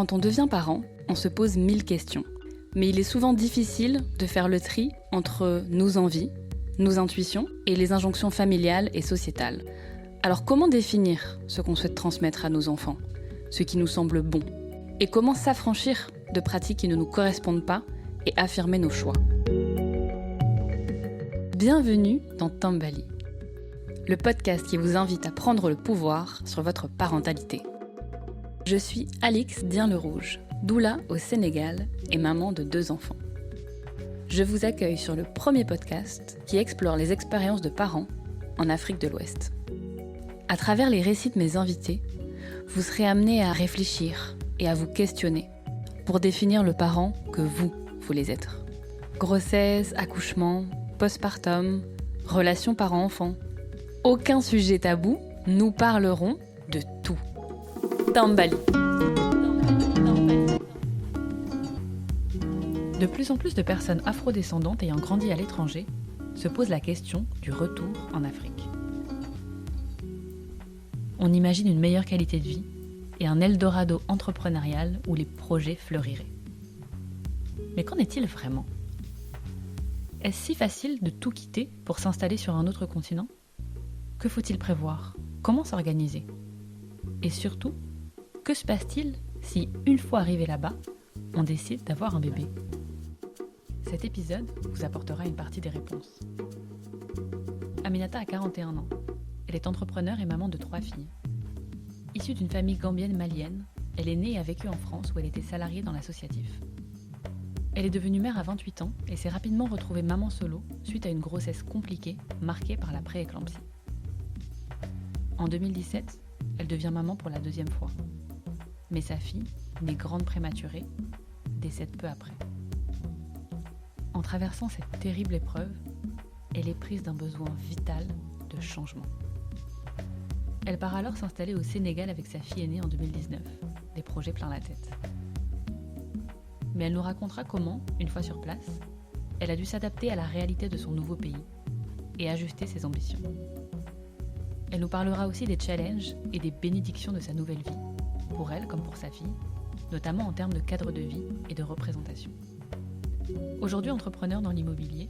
Quand on devient parent, on se pose 1000 questions. Mais il est souvent difficile de faire le tri entre nos envies, nos intuitions et les injonctions familiales et sociétales. Alors comment définir ce qu'on souhaite transmettre à nos enfants, ce qui nous semble bon? Et comment s'affranchir de pratiques qui ne nous correspondent pas et affirmer nos choix? Bienvenue dans Tambali, le podcast qui vous invite à prendre le pouvoir sur votre parentalité. Je suis Alix Dien-Le-Rouge, doula au Sénégal et maman de 2 enfants. Je vous accueille sur le premier podcast qui explore les expériences de parents en Afrique de l'Ouest. À travers les récits de mes invités, vous serez amenés à réfléchir et à vous questionner pour définir le parent que vous voulez être. Grossesse, accouchement, postpartum, relations parents-enfants. Aucun sujet tabou, nous parlerons de tout. Tambali. De plus en plus de personnes afrodescendantes ayant grandi à l'étranger se posent la question du retour en Afrique. On imagine une meilleure qualité de vie et un Eldorado entrepreneurial où les projets fleuriraient. Mais qu'en est-il vraiment ? Est-ce si facile de tout quitter pour s'installer sur un autre continent ? Que faut-il prévoir ? Comment s'organiser ? Et surtout, que se passe-t-il si, une fois arrivé là-bas, on décide d'avoir un bébé ? Cet épisode vous apportera une partie des réponses. Aminata a 41 ans. Elle est entrepreneure et maman de 3 filles. Issue d'une famille gambienne malienne, elle est née et a vécu en France où elle était salariée dans l'associatif. Elle est devenue mère à 28 ans et s'est rapidement retrouvée maman solo suite à une grossesse compliquée marquée par la pré-éclampsie. En 2017, elle devient maman pour la 2e fois. Mais sa fille, née grande prématurée, décède peu après. En traversant cette terrible épreuve, elle est prise d'un besoin vital de changement. Elle part alors s'installer au Sénégal avec sa fille aînée en 2019, des projets plein la tête. Mais elle nous racontera comment, une fois sur place, elle a dû s'adapter à la réalité de son nouveau pays et ajuster ses ambitions. Elle nous parlera aussi des challenges et des bénédictions de sa nouvelle vie, pour elle comme pour sa fille, notamment en termes de cadre de vie et de représentation. Aujourd'hui entrepreneur dans l'immobilier,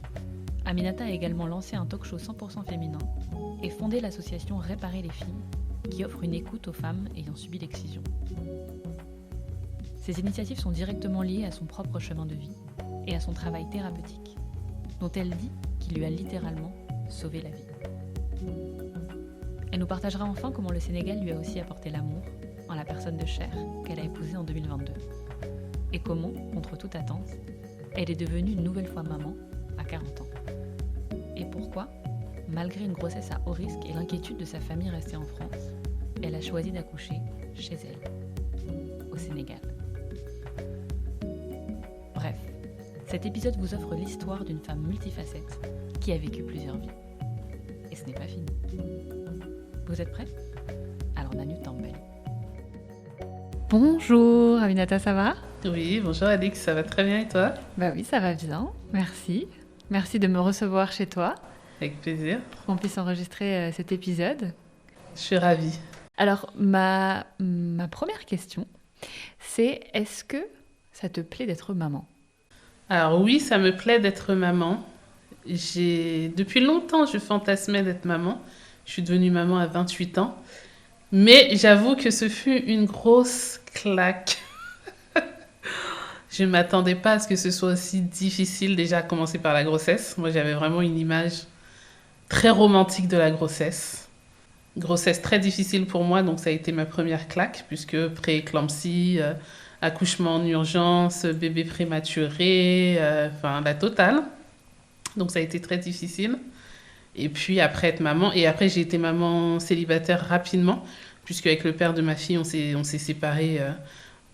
Aminata a également lancé un talk-show 100% féminin et fondé l'association Réparer les filles, qui offre une écoute aux femmes ayant subi l'excision. Ces initiatives sont directement liées à son propre chemin de vie et à son travail thérapeutique, dont elle dit qu'il lui a littéralement sauvé la vie. Elle nous partagera enfin comment le Sénégal lui a aussi apporté l'amour, en la personne de Cher, qu'elle a épousée en 2022. Et comment, contre toute attente, elle est devenue une nouvelle fois maman à 40 ans. Et pourquoi, malgré une grossesse à haut risque et l'inquiétude de sa famille restée en France, elle a choisi d'accoucher chez elle, au Sénégal. Bref, cet épisode vous offre l'histoire d'une femme multifacette qui a vécu plusieurs vies. Et ce n'est pas fini. Vous êtes prêts ? Alors Nanu Tambali. Bonjour Aminata, ça va ? Oui, bonjour Alix, ça va très bien et toi ? Bah oui, ça va bien, merci. Merci de me recevoir chez toi. Avec plaisir. Pour qu'on puisse enregistrer cet épisode. Je suis ravie. Alors, ma première question, c'est est-ce que ça te plaît d'être maman ? Alors oui, ça me plaît d'être maman. Depuis longtemps, je fantasmais d'être maman. Je suis devenue maman à 28 ans. Mais j'avoue que ce fut une grosse claque. Je ne m'attendais pas à ce que ce soit aussi difficile, déjà à commencer par la grossesse. Moi, j'avais vraiment une image très romantique de la grossesse. Grossesse très difficile pour moi, donc ça a été ma première claque, puisque pré-éclampsie, accouchement en urgence, bébé prématuré, la totale. Donc ça a été très difficile. Et puis après être maman, et après j'ai été maman célibataire rapidement, puisque avec le père de ma fille, on s'est séparés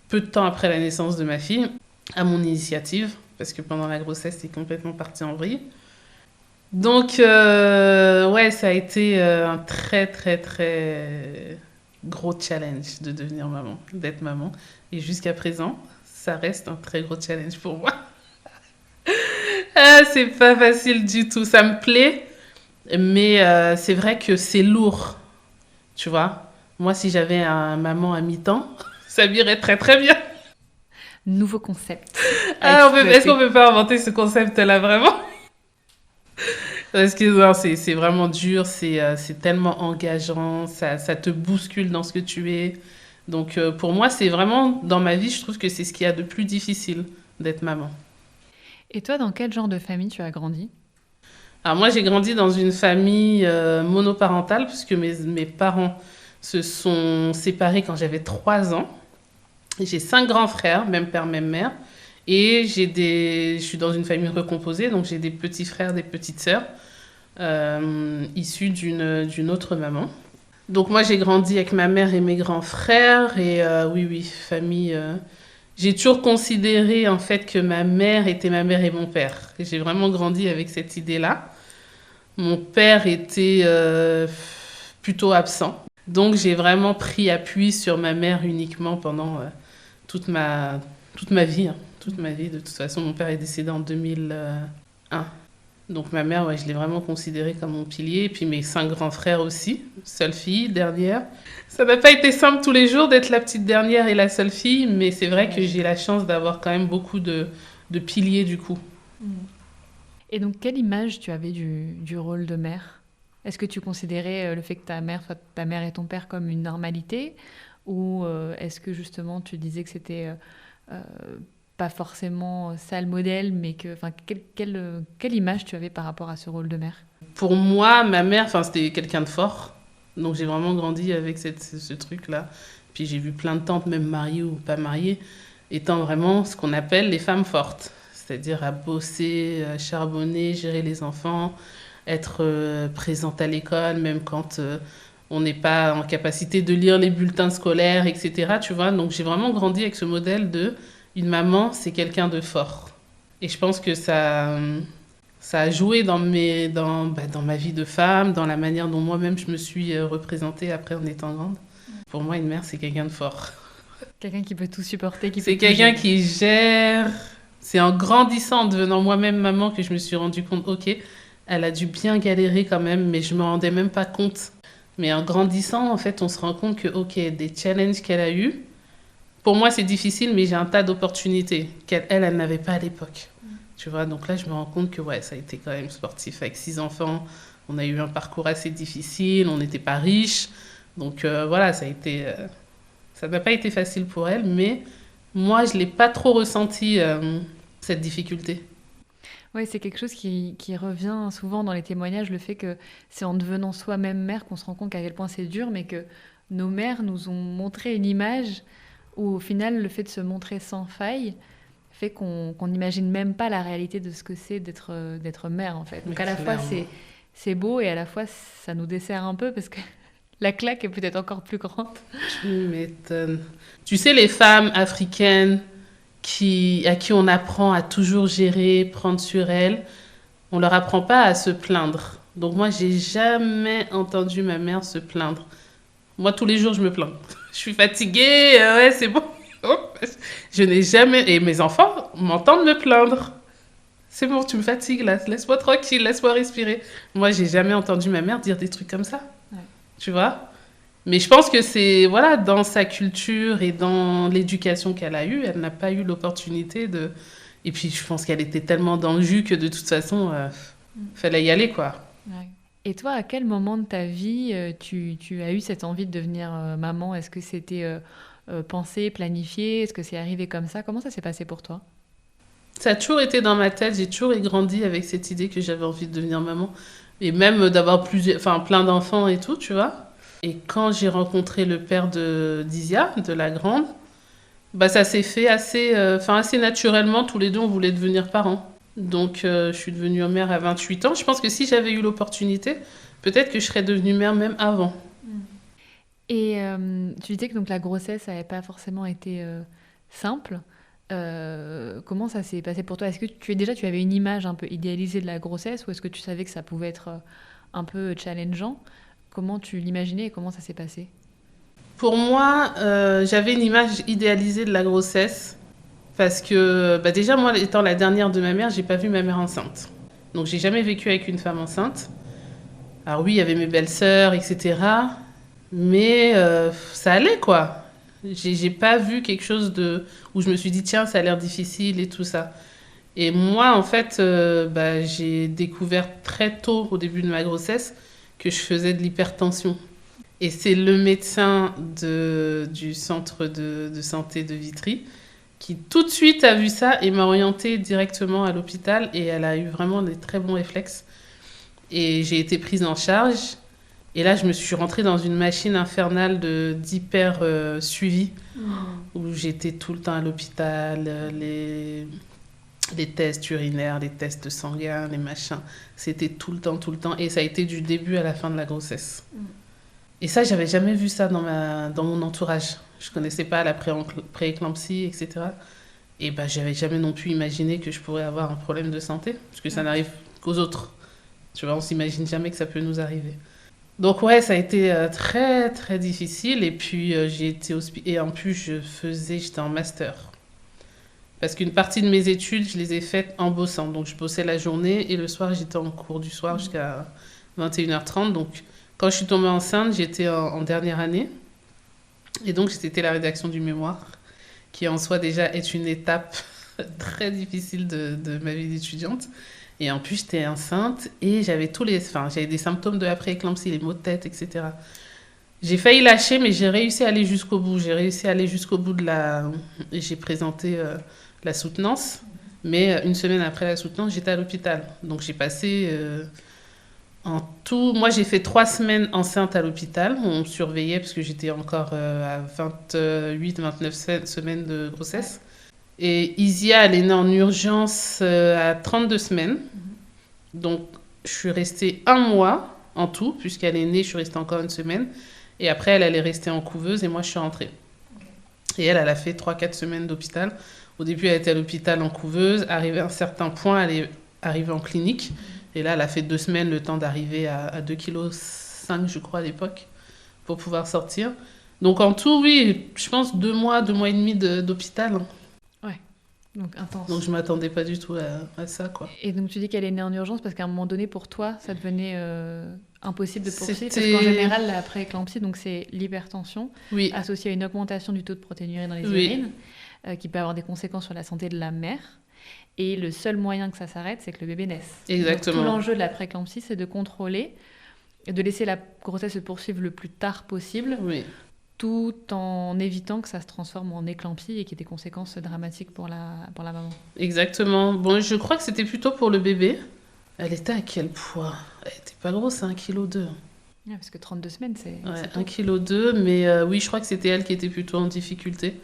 peu de temps après la naissance de ma fille, à mon initiative, parce que pendant la grossesse, c'est complètement parti en vrille. Donc, ouais, ça a été un très, très, très gros challenge de devenir maman, d'être maman. Et jusqu'à présent, ça reste un très gros challenge pour moi. C'est pas facile du tout, ça me plaît, mais c'est vrai que c'est lourd, tu vois. Moi, si j'avais un maman à mi-temps, ça m'irait très, très bien. nouveau concept Ah, est-ce qu'on peut pas inventer ce concept-là, vraiment? Parce que non, c'est vraiment dur, c'est tellement engageant, ça te bouscule dans ce que tu es. Donc pour moi, c'est vraiment, dans ma vie, je trouve que c'est ce qu'il y a de plus difficile d'être maman. Et toi, dans quel genre de famille tu as grandi? Alors moi, j'ai grandi dans une famille monoparentale, puisque mes parents se sont séparés quand j'avais 3 ans. J'ai 5 grands frères, même père, même mère. Et je suis dans une famille recomposée, donc j'ai des petits frères, des petites sœurs, issus d'une autre maman. Donc moi, j'ai grandi avec ma mère et mes grands frères. Et oui, oui, famille. J'ai toujours considéré en fait que ma mère était ma mère et mon père. Et j'ai vraiment grandi avec cette idée-là. Mon père était plutôt absent. Donc j'ai vraiment pris appui sur ma mère uniquement pendant toute ma vie. Hein. Toute ma vie, de toute façon, mon père est décédé en 2001. Donc ma mère, ouais, je l'ai vraiment considérée comme mon pilier. Et puis mes 5 grands frères aussi, seule fille, dernière. Ça n'a pas été simple tous les jours d'être la petite dernière et la seule fille, mais c'est vrai que j'ai la chance d'avoir quand même beaucoup de piliers du coup. Et donc, quelle image tu avais du rôle de mère? Est-ce que tu considérais le fait que ta mère soit ta mère et ton père comme une normalité? Ou est-ce que justement tu disais que c'était euh, pas forcément ça le modèle, mais que, enfin, quelle image tu avais par rapport à ce rôle de mère? Pour moi, ma mère, enfin, c'était quelqu'un de fort. Donc j'ai vraiment grandi avec ce truc-là. Puis j'ai vu plein de tantes, même mariées ou pas mariées, étant vraiment ce qu'on appelle les femmes fortes. C'est-à-dire à bosser, à charbonner, gérer les enfants, être présente à l'école, même quand on n'est pas en capacité de lire les bulletins scolaires, etc. Tu vois, donc j'ai vraiment grandi avec ce modèle de une maman, c'est quelqu'un de fort. Et je pense que ça a joué dans ma vie de femme, dans la manière dont moi-même je me suis représentée après en étant grande. Pour moi, une mère, c'est quelqu'un de fort. Quelqu'un qui peut tout supporter, qui peut C'est tout quelqu'un gérer. qui gère. C'est en grandissant, en devenant moi-même maman, que je me suis rendu compte, ok, elle a dû bien galérer quand même, mais je me rendais même pas compte. Mais en grandissant, en fait, on se rend compte que, ok, des challenges qu'elle a eus, pour moi, c'est difficile, mais j'ai un tas d'opportunités qu'elle n'avait pas à l'époque. Tu vois, donc là, je me rends compte que, ouais, ça a été quand même sportif. Avec 6 enfants, on a eu un parcours assez difficile, on n'était pas riches. Donc voilà, ça n'a pas été facile pour elle, mais moi, je ne l'ai pas trop ressenti, cette difficulté. Oui, c'est quelque chose qui revient souvent dans les témoignages, le fait que c'est en devenant soi-même mère qu'on se rend compte à quel point c'est dur, mais que nos mères nous ont montré une image où au final, le fait de se montrer sans faille fait qu'on n'imagine même pas la réalité de ce que c'est d'être mère, en fait. Mais Donc à la fois, clairement. c'est beau et à la fois, ça nous dessert un peu parce que la claque est peut-être encore plus grande. Tu m'étonnes. Tu sais, les femmes africaines à qui on apprend à toujours gérer, prendre sur elles, on leur apprend pas à se plaindre. Donc moi, j'ai jamais entendu ma mère se plaindre. Moi, tous les jours, je me plains. Je suis fatiguée, ouais, c'est bon. Je n'ai jamais... Et mes enfants m'entendent me plaindre. C'est bon, tu me fatigues là, laisse-moi tranquille, laisse-moi respirer. Moi, j'ai jamais entendu ma mère dire des trucs comme ça. Ouais. Tu vois? Mais je pense que c'est, voilà, dans sa culture et dans l'éducation qu'elle a eue, elle n'a pas eu l'opportunité de... Et puis, je pense qu'elle était tellement dans le jus que de toute façon, fallait y aller, quoi. Ouais. Et toi, à quel moment de ta vie tu as eu cette envie de devenir maman? Est-ce que c'était pensé, planifié? Est-ce que c'est arrivé comme ça? Comment ça s'est passé pour toi? Ça a toujours été dans ma tête, j'ai toujours grandi avec cette idée que j'avais envie de devenir maman. Et même d'avoir plein d'enfants et tout, tu vois. Et quand j'ai rencontré le père de d'Isia, de la grande, bah ça s'est fait assez naturellement. Tous les deux, on voulait devenir parents. Donc, je suis devenue mère à 28 ans. Je pense que si j'avais eu l'opportunité, peut-être que je serais devenue mère même avant. Et tu disais que donc la grossesse n'avait pas forcément été simple. Comment ça s'est passé pour toi? Est-ce que tu avais une image un peu idéalisée de la grossesse ou est-ce que tu savais que ça pouvait être un peu challengeant? Comment tu l'imaginais et comment ça s'est passé? Pour moi, j'avais une image idéalisée de la grossesse parce que bah déjà, moi, étant la dernière de ma mère, j'ai pas vu ma mère enceinte. Donc, j'ai jamais vécu avec une femme enceinte. Alors oui, il y avait mes belles-sœurs, etc. Mais ça allait, quoi. J'ai pas vu quelque chose où je me suis dit, tiens, ça a l'air difficile et tout ça. Et moi, en fait, j'ai découvert très tôt, au début de ma grossesse, que je faisais de l'hypertension. Et c'est le médecin du centre de santé de Vitry qui tout de suite a vu ça et m'a orientée directement à l'hôpital. Et elle a eu vraiment des très bons réflexes. Et j'ai été prise en charge. Et là, je me suis rentrée dans une machine infernale d'hyper suivi, où j'étais tout le temps à l'hôpital, les tests urinaires, les tests sanguins, les machins. C'était tout le temps, tout le temps. Et ça a été du début à la fin de la grossesse. Et ça, j'avais jamais vu ça dans mon entourage. Je connaissais pas la pré-éclampsie, etc. Et j'avais jamais non plus imaginé que je pourrais avoir un problème de santé, parce que ça n'arrive qu'aux autres. Tu vois, on s'imagine jamais que ça peut nous arriver. Donc ouais, ça a été très très difficile. Et puis j'ai été et en plus j'étais en master. Parce qu'une partie de mes études, je les ai faites en bossant. Donc je bossais la journée et le soir, j'étais en cours du soir jusqu'à 21h30. Donc quand je suis tombée enceinte, j'étais en dernière année. Et donc c'était la rédaction du mémoire, qui en soi déjà est une étape très difficile de ma vie d'étudiante. Et en plus, j'étais enceinte et j'avais des symptômes de la pré-éclampsie, les maux de tête, etc. J'ai failli lâcher, mais j'ai réussi à aller jusqu'au bout. J'ai réussi à aller jusqu'au bout et j'ai présenté la soutenance. Mais une semaine après la soutenance, j'étais à l'hôpital. Donc j'ai passé en tout... Moi, j'ai fait 3 semaines enceinte à l'hôpital. On me surveillait parce que j'étais encore à 28-29 semaines de grossesse. Et Isia, elle est née en urgence à 32 semaines. Donc, je suis restée 1 mois en tout, puisqu'elle est née, je suis restée encore 1 semaine. Et après, elle est restée en couveuse et moi, je suis rentrée. Et elle a fait 3-4 semaines d'hôpital. Au début, elle était à l'hôpital en couveuse. Arrivée à un certain point, elle est arrivée en clinique. Et là, elle a fait 2 semaines, le temps d'arriver à 2,5 kg, je crois, à l'époque, pour pouvoir sortir. Donc, en tout, oui, je pense 2 mois, 2 mois et demi d'hôpital. Donc intense. Donc je m'attendais pas du tout à ça, quoi. Et donc tu dis qu'elle est née en urgence parce qu'à un moment donné, pour toi, ça devenait impossible de poursuivre. Parce qu'en général, la pré-éclampsie, donc c'est l'hypertension, associée à une augmentation du taux de protéinurie dans les urines, qui peut avoir des conséquences sur la santé de la mère. Et le seul moyen que ça s'arrête, c'est que le bébé naisse. Exactement. Donc, tout l'enjeu de la pré-éclampsie, c'est de contrôler, de laisser la grossesse se poursuivre le plus tard possible. Tout en évitant que ça se transforme en éclampsie et qu'il y ait des conséquences dramatiques pour la maman. Exactement. Bon, je crois que c'était plutôt pour le bébé. Elle était à quel poids? Elle était pas grosse, c'est 1,2 kg. Ouais, parce que 32 semaines, c'est 1,2 kg, mais oui, je crois que c'était elle qui était plutôt en difficulté.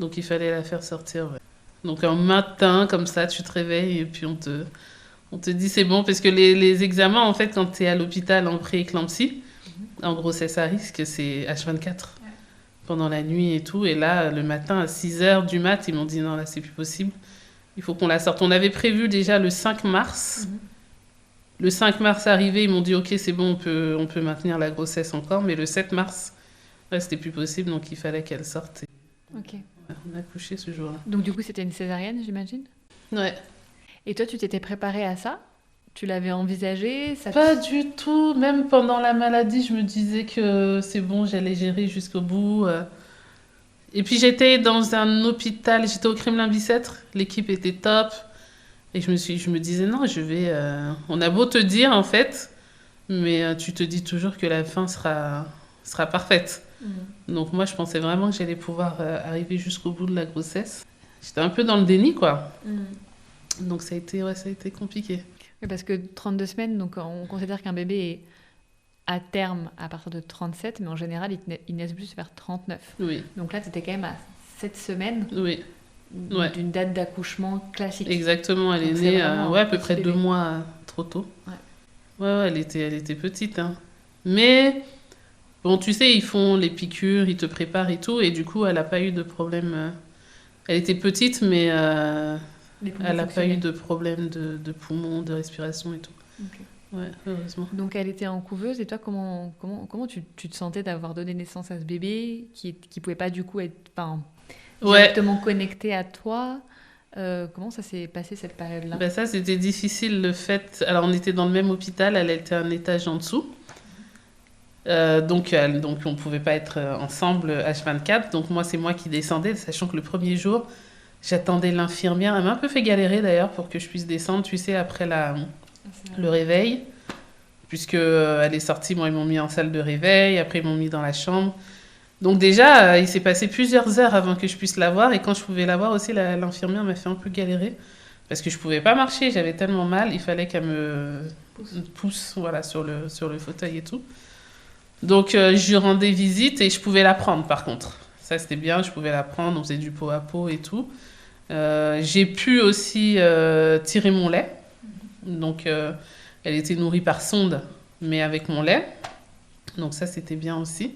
Donc il fallait la faire sortir. Donc un matin, comme ça, tu te réveilles et puis on te dit c'est bon. Parce que les examens, en fait, quand tu es à l'hôpital en pré-éclampsie, en grossesse à risque, c'est H24. Pendant la nuit et tout. Et là, le matin, à 6h du mat, ils m'ont dit non, là, c'est plus possible. Il faut qu'on la sorte. On avait prévu déjà le 5 mars. Le 5 mars arrivé, ils m'ont dit ok, c'est bon, on peut maintenir la grossesse encore. Mais le 7 mars, là, c'était plus possible, donc il fallait qu'elle sorte. Ok. On a couché ce jour-là. Donc du coup, c'était une césarienne, j'imagine? Ouais. Et toi, tu t'étais préparée à ça? Tu l'avais envisagé? Pas du tout. Même pendant la maladie, je me disais que c'est bon, j'allais gérer jusqu'au bout. Et puis j'étais dans un hôpital, j'étais au Kremlin-Bicêtre. L'équipe était top. Et je me disais, non, je vais... On a beau te dire, en fait, mais tu te dis toujours que la fin sera parfaite. Donc moi, je pensais vraiment que j'allais pouvoir arriver jusqu'au bout de la grossesse. J'étais un peu dans le déni, quoi. Donc ça a été compliqué. Parce que 32 semaines, donc on considère qu'un bébé est à terme à partir de 37, mais en général, il naissent plus vers 39. Donc là, tu étais quand même à 7 semaines d'une date d'accouchement classique. Exactement, elle est née à peu près 2 mois trop tôt. Ouais, elle était petite. Hein. Mais, bon, tu sais, ils font les piqûres, ils te préparent et tout, et du coup, elle n'a pas eu de problème. Elle était petite, mais... elle n'a pas eu de problème de poumons, de respiration et tout. Ouais, heureusement. Donc elle était en couveuse et toi, comment tu te sentais d'avoir donné naissance à ce bébé qui pouvait pas du coup être directement connecté à toi? Comment ça s'est passé cette période-là? Ça, c'était difficile le fait... Alors on était dans le même hôpital, elle était un étage en dessous. Donc on ne pouvait pas être ensemble H24. Donc moi, c'est moi qui descendais, sachant que le premier jour, j'attendais l'infirmière. Elle m'a un peu fait galérer d'ailleurs pour que je puisse descendre, tu sais, après le réveil. Puisque elle est sortie, moi, ils m'ont mis en salle de réveil. Après, ils m'ont mis dans la chambre. Donc déjà, il s'est passé plusieurs heures avant que je puisse la voir. Et quand je pouvais la voir aussi, l'infirmière m'a fait un peu galérer. Parce que je pouvais pas marcher, j'avais tellement mal. Il fallait qu'elle me pousse voilà, sur le fauteuil et tout. Donc, je lui rendais visite et je pouvais la prendre, par contre. Ça, c'était bien, je pouvais la prendre, on faisait du pot à pot et tout. J'ai pu aussi tirer mon lait. Donc, elle était nourrie par sonde, mais avec mon lait. Donc, ça, c'était bien aussi.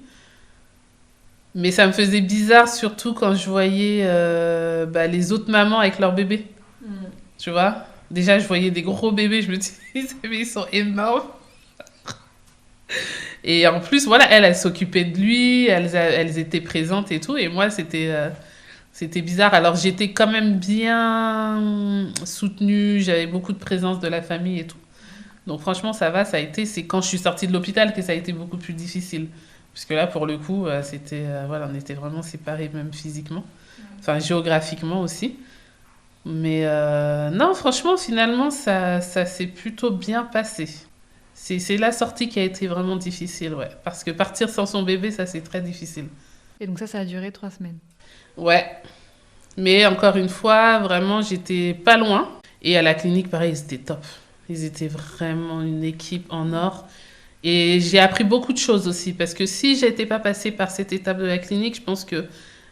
Mais ça me faisait bizarre, surtout quand je voyais les autres mamans avec leurs bébés. Tu vois? Déjà, je voyais des gros bébés, je me disais, mais ils sont énormes. Et en plus, voilà, elle s'occupait de lui, elles étaient présentes et tout. Et moi, c'était bizarre. Alors, j'étais quand même bien soutenue, j'avais beaucoup de présence de la famille et tout. Donc, franchement, ça va, ça a été. C'est quand je suis sortie de l'hôpital que ça a été beaucoup plus difficile. Parce que là, pour le coup, voilà, on était vraiment séparés, même physiquement. Enfin, géographiquement aussi. Mais non, franchement, finalement, ça s'est plutôt bien passé. C'est la sortie qui a été vraiment difficile, ouais. Parce que partir sans son bébé, ça, c'est très difficile. Et donc ça a duré 3 semaines. Ouais. Mais encore une fois, vraiment, j'étais pas loin. Et à la clinique, pareil, ils étaient top. Ils étaient vraiment une équipe en or. Et j'ai appris beaucoup de choses aussi. Parce que si j'étais pas passée par cette étape de la clinique, je pense que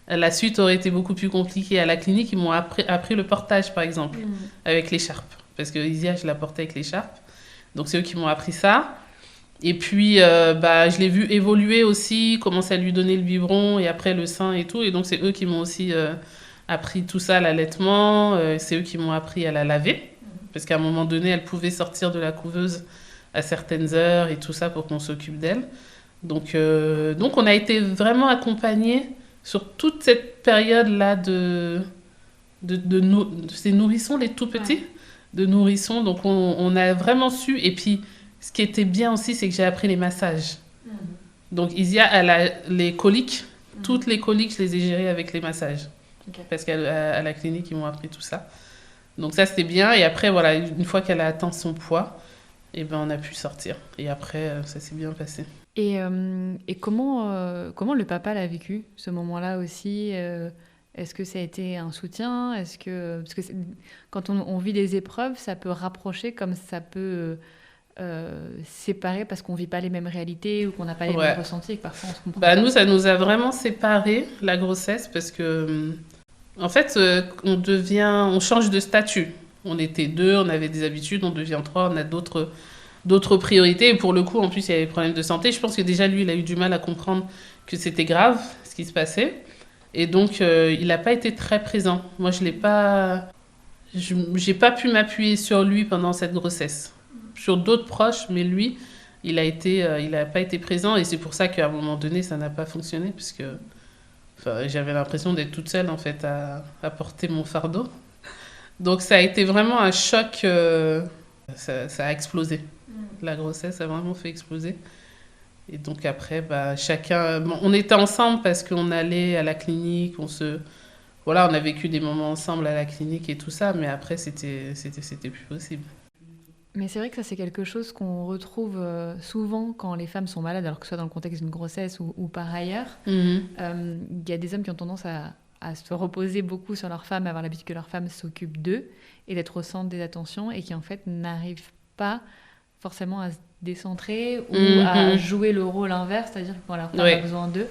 la suite aurait été beaucoup plus compliquée. À la clinique, ils m'ont appris le portage, par exemple, avec l'écharpe. Parce que Isia, je la portais avec l'écharpe. Donc, c'est eux qui m'ont appris ça. Et puis, je l'ai vu évoluer aussi, commencer à lui donner le biberon et après le sein et tout. Et donc, c'est eux qui m'ont aussi appris tout ça, l'allaitement. C'est eux qui m'ont appris à la laver. Parce qu'à un moment donné, elle pouvait sortir de la couveuse à certaines heures et tout ça pour qu'on s'occupe d'elle. Donc, on a été vraiment accompagnés sur toute cette période-là de ces nourrissons, les tout petits, de nourrissons. Donc, on a vraiment su. Et puis, ce qui était bien aussi, c'est que j'ai appris les massages. Donc, Isia, elle a les coliques. Toutes les coliques, je les ai gérées avec les massages. Parce qu'à la clinique, ils m'ont appris tout ça. Donc, ça, c'était bien. Et après, voilà, une fois qu'elle a atteint son poids, on a pu sortir. Et après, ça s'est bien passé. Et comment le papa l'a vécu, ce moment-là aussi Est-ce que ça a été un soutien parce que quand on vit des épreuves, ça peut rapprocher comme ça peut séparer parce qu'on vit pas les mêmes réalités ou qu'on n'a pas les mêmes ressentis et que parfois on se comprend pas. Nous, ça nous a vraiment séparés, la grossesse, parce que en fait, on change de statut. On était 2, on avait des habitudes, on devient 3, on a d'autres priorités. Et pour le coup, en plus, il y avait des problèmes de santé. Je pense que déjà, lui, il a eu du mal à comprendre que c'était grave, ce qui se passait. Et donc, il n'a pas été très présent. Moi, j'ai pas pu m'appuyer sur lui pendant cette grossesse. Sur d'autres proches, mais lui, il a pas été présent. Et c'est pour ça qu'à un moment donné, ça n'a pas fonctionné, puisque j'avais l'impression d'être toute seule, en fait, à porter mon fardeau. Donc, ça a été vraiment un choc. Ça a explosé. La grossesse a vraiment fait exploser. Et donc après, chacun... Bon, on était ensemble parce qu'on allait à la clinique, voilà, on a vécu des moments ensemble à la clinique et tout ça, mais après, c'était plus possible. Mais c'est vrai que ça, c'est quelque chose qu'on retrouve souvent quand les femmes sont malades, alors que ce soit dans le contexte d'une grossesse ou par ailleurs. Il y a des hommes qui ont tendance à se reposer beaucoup sur leur femme, à avoir l'habitude que leur femme s'occupe d'eux et d'être au centre des attentions et qui en fait n'arrivent pas forcément à se décentrer ou à jouer le rôle inverse, c'est-à-dire que quand leur femme a besoin d'eux.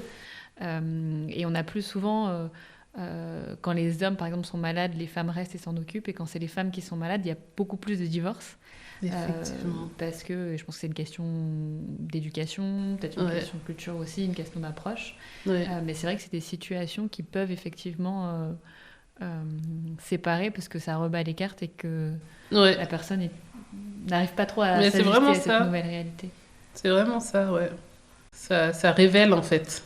Et on a plus souvent, quand les hommes par exemple sont malades, les femmes restent et s'en occupent, et quand c'est les femmes qui sont malades, il y a beaucoup plus de divorces. Effectivement. Parce que je pense que c'est une question d'éducation, peut-être une question de culture aussi, une question d'approche. Mais c'est vrai que c'est des situations qui peuvent effectivement séparer parce que ça rebat les cartes et que la personne n'arrive pas trop à s'ajuster à cette nouvelle réalité. C'est vraiment ça, ouais. Ça révèle en fait.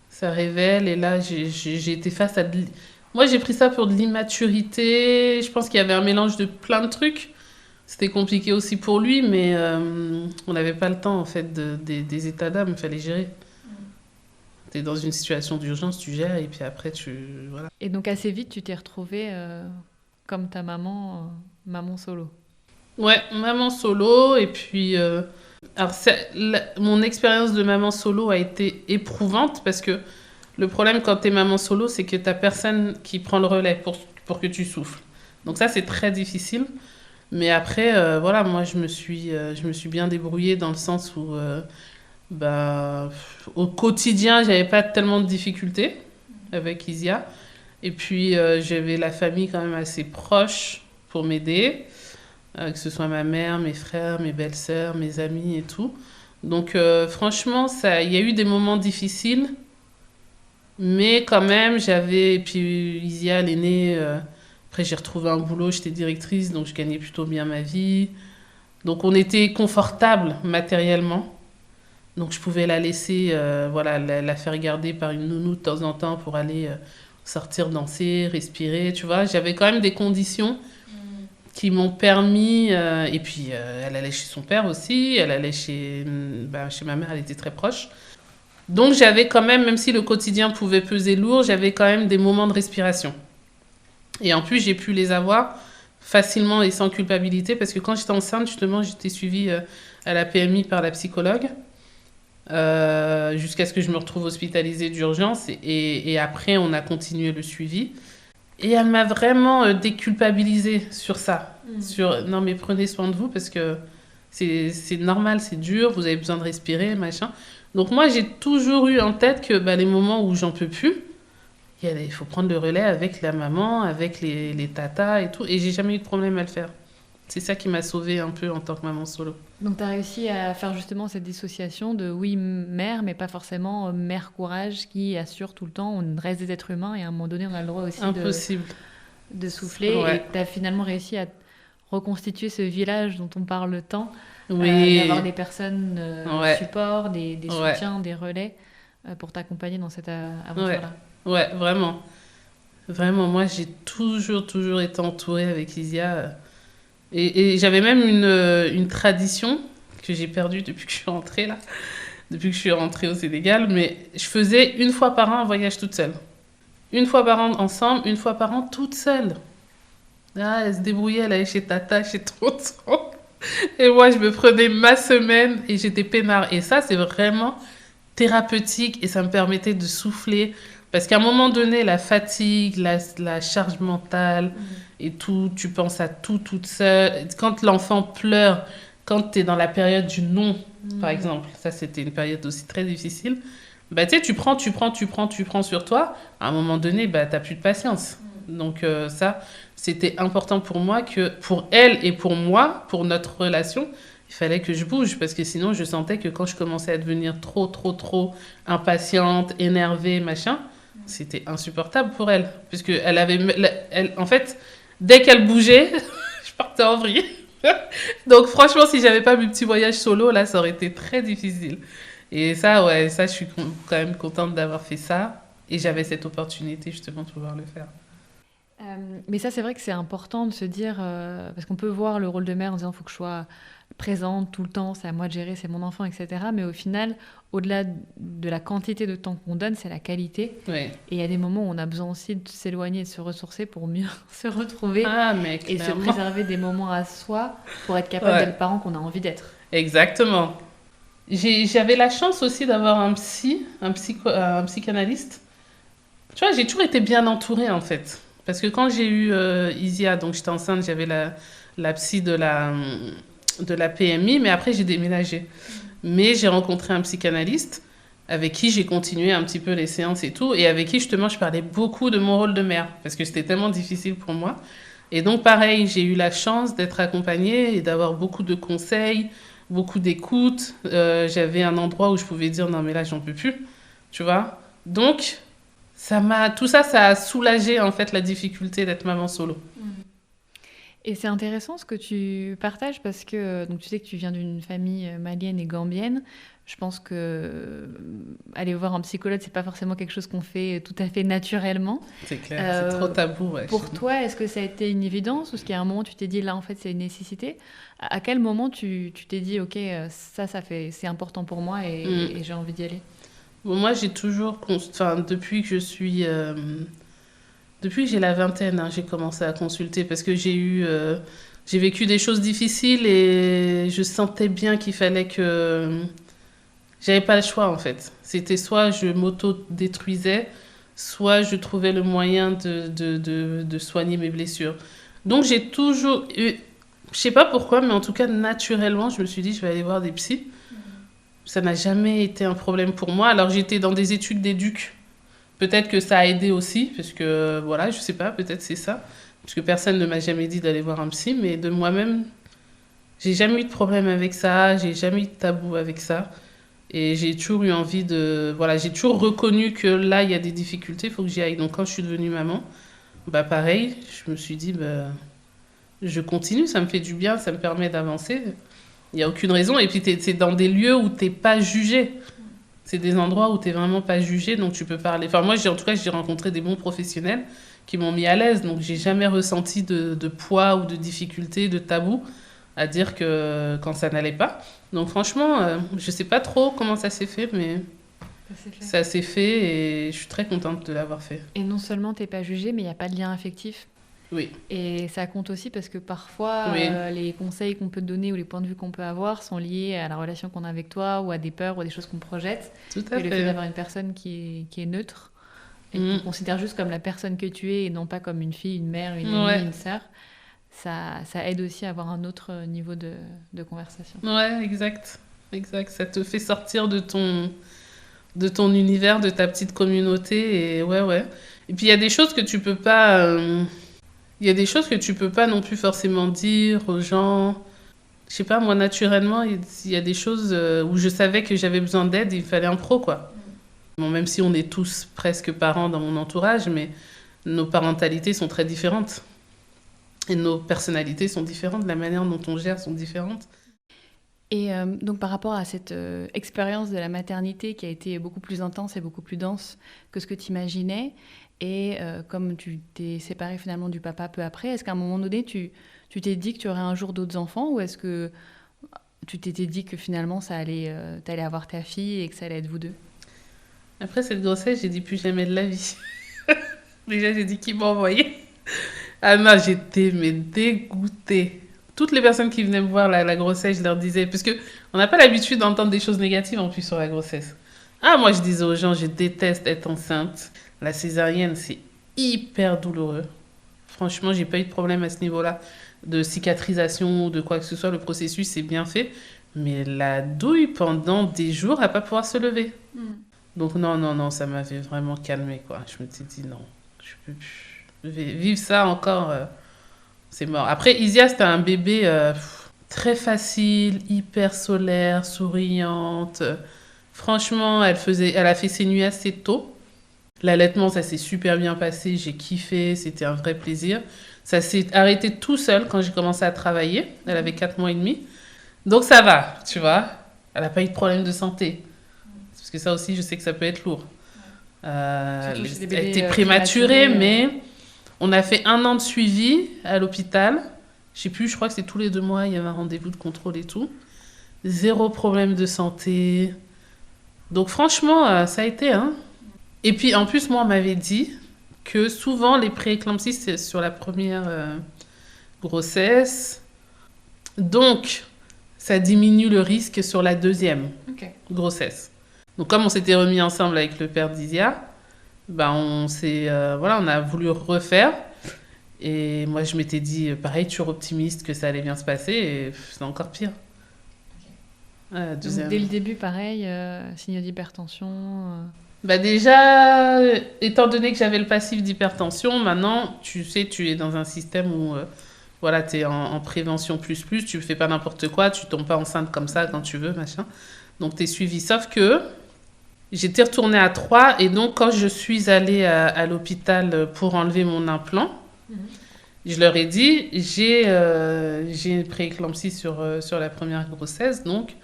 Ça révèle, et là j'ai été face à... Moi j'ai pris ça pour de l'immaturité, je pense qu'il y avait un mélange de plein de trucs. C'était compliqué aussi pour lui, mais on n'avait pas le temps, en fait, des états d'âme. Il fallait gérer. Tu es dans une situation d'urgence, tu gères, et puis après, voilà. Et donc, assez vite, tu t'es retrouvée comme ta maman, maman solo. Ouais, maman solo, et puis... alors, mon expérience de maman solo a été éprouvante, parce que le problème quand t'es maman solo, c'est que t'as personne qui prend le relais pour que tu souffles. Donc ça, c'est très difficile. Mais après, voilà, moi, je me suis bien débrouillée dans le sens où, au quotidien, j'avais pas tellement de difficultés avec Isia. Et puis, j'avais la famille quand même assez proche pour m'aider, que ce soit ma mère, mes frères, mes belles-sœurs, mes amis et tout. Donc, franchement, il y a eu des moments difficiles, mais quand même, et puis Isia, elle est née... après, j'ai retrouvé un boulot, j'étais directrice, donc je gagnais plutôt bien ma vie. Donc, on était confortable matériellement. Donc, je pouvais la laisser, voilà, la faire garder par une nounou de temps en temps pour aller sortir, danser, respirer, tu vois. J'avais quand même des conditions qui m'ont permis... et puis, elle allait chez son père aussi, elle allait chez ma mère, elle était très proche. Donc, j'avais quand même si le quotidien pouvait peser lourd, j'avais quand même des moments de respiration. Et en plus, j'ai pu les avoir facilement et sans culpabilité parce que quand j'étais enceinte, justement, j'étais suivie à la PMI par la psychologue jusqu'à ce que je me retrouve hospitalisée d'urgence. Et après, on a continué le suivi. Et elle m'a vraiment déculpabilisée sur ça. Sur, non, mais prenez soin de vous parce que c'est normal, c'est dur, vous avez besoin de respirer, machin. Donc moi, j'ai toujours eu en tête que les moments où j'en peux plus, il faut prendre le relais avec la maman, avec les tatas et tout. Et j'ai jamais eu de problème à le faire. C'est ça qui m'a sauvée un peu en tant que maman solo. Donc, tu as réussi à faire justement cette dissociation de oui, mère, mais pas forcément mère courage qui assure tout le temps. On reste des êtres humains et à un moment donné, on a le droit aussi de souffler. Ouais. Et tu as finalement réussi à reconstituer ce village dont on parle tant. Oui. D'avoir des personnes support, des soutiens, des relais pour t'accompagner dans cette aventure-là. Ouais, vraiment. Vraiment, moi, j'ai toujours été entourée avec Isia. Et j'avais même une tradition que j'ai perdue depuis que je suis rentrée, là. Depuis que je suis rentrée au Sénégal. Mais je faisais une fois par an un voyage toute seule. Une fois par an ensemble, une fois par an toute seule. Ah, elle se débrouillait, elle allait chez Tata, chez Tonton. Et moi, je me prenais ma semaine et j'étais peinard. Et ça, c'est vraiment thérapeutique et ça me permettait de souffler. Parce qu'à un moment donné, la fatigue, la charge mentale et tout, tu penses à tout toute seule. Quand l'enfant pleure, quand tu es dans la période du non, par exemple, ça c'était une période aussi très difficile, tu sais, tu prends sur toi. À un moment donné, tu n'as plus de patience. Donc ça, c'était important pour moi, que pour elle et pour moi, pour notre relation, il fallait que je bouge parce que sinon, je sentais que quand je commençais à devenir trop impatiente, énervée, machin, c'était insupportable pour elle. Puisque en fait, dès qu'elle bougeait, je partais en vrille. Donc franchement, si j'avais pas mes petits voyages solo, là, ça aurait été très difficile. Et ça, je suis quand même contente d'avoir fait ça. Et j'avais cette opportunité justement de pouvoir le faire. Mais ça, c'est vrai que c'est important de se dire, parce qu'on peut voir le rôle de mère en disant, il faut que je sois présente tout le temps, c'est à moi de gérer, c'est mon enfant, etc. Mais au final, au-delà de la quantité de temps qu'on donne, c'est la qualité. Oui. Et il y a des moments où on a besoin aussi de s'éloigner et de se ressourcer pour mieux se retrouver et se préserver des moments à soi pour être capable d'être le parent qu'on a envie d'être. Exactement. J'avais la chance aussi d'avoir un psychanalyste. Tu vois, j'ai toujours été bien entourée en fait. Parce que quand j'ai eu Isia, donc j'étais enceinte, j'avais la psy de la PMI, mais après j'ai déménagé. Mais j'ai rencontré un psychanalyste avec qui j'ai continué un petit peu les séances et tout, et avec qui justement je parlais beaucoup de mon rôle de mère, parce que c'était tellement difficile pour moi. Et donc pareil, j'ai eu la chance d'être accompagnée et d'avoir beaucoup de conseils, beaucoup d'écoute. J'avais un endroit où je pouvais dire non mais là j'en peux plus, tu vois. Donc tout ça a soulagé en fait la difficulté d'être maman solo. Et c'est intéressant ce que tu partages parce que donc tu sais que tu viens d'une famille malienne et gambienne. Je pense que aller voir un psychologue, c'est pas forcément quelque chose qu'on fait tout à fait naturellement. C'est clair, c'est trop tabou. Ouais, Pour toi, est-ce que ça a été une évidence ou est-ce qu'il y a un moment où tu t'es dit là en fait c'est une nécessité? À quel moment tu t'es dit ok c'est important pour moi et j'ai envie d'y aller? Bon, moi, j'ai toujours, enfin, depuis que j'ai la vingtaine, hein, j'ai commencé à consulter parce que j'ai vécu des choses difficiles et je sentais bien qu'il fallait que j'avais pas le choix en fait. C'était soit je m'auto-détruisais, soit je trouvais le moyen de soigner mes blessures. Donc j'ai toujours eu, je sais pas pourquoi, mais en tout cas naturellement, je me suis dit je vais aller voir des psys. Ça n'a jamais été un problème pour moi. Alors j'étais dans des études d'éduc. Peut-être que ça a aidé aussi, parce que voilà, je sais pas, peut-être c'est ça. Parce que personne ne m'a jamais dit d'aller voir un psy, mais de moi-même, j'ai jamais eu de problème avec ça, j'ai jamais eu de tabou avec ça. Et j'ai toujours eu envie de... Voilà, j'ai toujours reconnu que là, il y a des difficultés, il faut que j'y aille. Donc quand je suis devenue maman, bah pareil, je me suis dit, bah, je continue, ça me fait du bien, ça me permet d'avancer. Il n'y a aucune raison. Et puis, c'est dans des lieux où tu n'es pas jugé. C'est des endroits où tu n'es vraiment pas jugé, donc tu peux parler. Enfin, moi, en tout cas, j'ai rencontré des bons professionnels qui m'ont mis à l'aise. Donc, j'ai jamais ressenti de poids ou de difficulté, de tabou à dire que quand ça n'allait pas. Donc, franchement, je ne sais pas trop comment ça s'est fait, mais ça s'est fait et je suis très contente de l'avoir fait. Et non seulement t'es pas jugé, mais il n'y a pas de lien affectif. Oui. Et ça compte aussi parce que parfois, Oui. les conseils qu'on peut te donner ou les points de vue qu'on peut avoir sont liés à la relation qu'on a avec toi ou à des peurs ou à des choses qu'on projette. Tout à et le fait. fait d'avoir une personne qui est neutre et qui te considère juste comme la personne que tu es et non pas comme une fille, une mère, une amie, une sœur, ça aide aussi à avoir un autre niveau de conversation. Ouais, exact. Exact. Ça te fait sortir de ton univers, de ta petite communauté. Et ouais. Et puis il y a des choses que tu peux pas... Il y a des choses que tu peux pas non plus forcément dire aux gens. Je sais pas, moi, naturellement, il y a des choses où je savais que j'avais besoin d'aide, il fallait un pro, quoi. Bon, même si on est tous presque parents dans mon entourage, mais nos parentalités sont très différentes. Et nos personnalités sont différentes, la manière dont on gère sont différentes. Et donc par rapport à cette expérience de la maternité qui a été beaucoup plus intense et beaucoup plus dense que ce que tu imaginais, et comme tu t'es séparée finalement du papa peu après, est-ce qu'à un moment donné, tu t'es dit que tu aurais un jour d'autres enfants ou est-ce que tu t'étais dit que finalement t'allais avoir ta fille et que ça allait être vous deux? Après cette grossesse, j'ai dit plus jamais de la vie. Déjà, j'ai dit qui m'a envoyé. Ah non, j'étais dégoûtée. Toutes les personnes qui venaient me voir la grossesse, je leur disais, parce qu'on n'a pas l'habitude d'entendre des choses négatives en plus sur la grossesse. Ah, moi je disais aux gens, je déteste être enceinte. La césarienne, c'est hyper douloureux. Franchement, j'ai pas eu de problème à ce niveau-là, de cicatrisation ou de quoi que ce soit. Le processus c'est bien fait. Mais la douille pendant des jours à pas pouvoir se lever. Donc non, ça m'avait vraiment calmée, quoi. Je me suis dit non, je peux plus vivre ça encore. C'est mort. Après, Isia, c'était un bébé très facile, hyper solaire, souriante. Franchement, elle a fait ses nuits assez tôt. L'allaitement, ça s'est super bien passé. J'ai kiffé, c'était un vrai plaisir. Ça s'est arrêté tout seul quand j'ai commencé à travailler. Elle avait 4 mois et demi. Donc ça va, tu vois. Elle n'a pas eu de problème de santé. Parce que ça aussi, je sais que ça peut être lourd. Elle était prématurée, mais... On a fait 1 an de suivi à l'hôpital. Je sais plus, je crois que c'est tous les 2 mois, il y avait un rendez-vous de contrôle et tout. 0 problème de santé. Donc franchement, ça a été. Hein. Et puis en plus, moi, on m'avait dit que souvent, les prééclampsies, c'est sur la première grossesse. Donc, ça diminue le risque sur la deuxième grossesse. Donc comme on s'était remis ensemble avec le père d'Isia, ben on a voulu refaire et moi je m'étais dit pareil, toujours optimiste que ça allait bien se passer et c'est encore pire. Donc, dès le début pareil, signe d'hypertension. Bah déjà, étant donné que j'avais le passif d'hypertension, maintenant tu sais, tu es dans un système où voilà, tu es en prévention plus, tu fais pas n'importe quoi, tu tombes pas enceinte comme ça quand tu veux, machin. Donc tu es suivi, sauf que j'étais retournée à 3 et donc quand je suis allée à l'hôpital pour enlever mon implant, Je leur ai dit, j'ai une prééclampsie sur la première grossesse, donc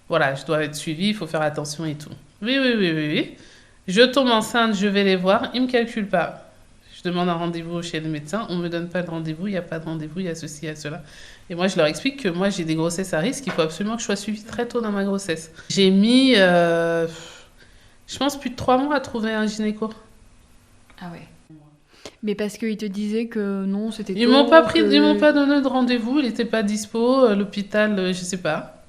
voilà, je dois être suivie, il faut faire attention et tout. Oui, oui, oui, oui, oui. Je tombe enceinte, je vais les voir, ils ne me calculent pas. Je demande un rendez-vous chez le médecin, on ne me donne pas de rendez-vous, il n'y a pas de rendez-vous, il y a ceci, il y a cela. Et moi, je leur explique que moi, j'ai des grossesses à risque, il faut absolument que je sois suivie très tôt dans ma grossesse. J'ai mis, je pense, plus de 3 mois à trouver un gynéco. Ah ouais. Mais parce qu'ils te disaient que non, c'était Ils tôt, m'ont pas pris, que... ils m'ont pas donné de rendez-vous, il n'était pas dispo, l'hôpital, je sais pas.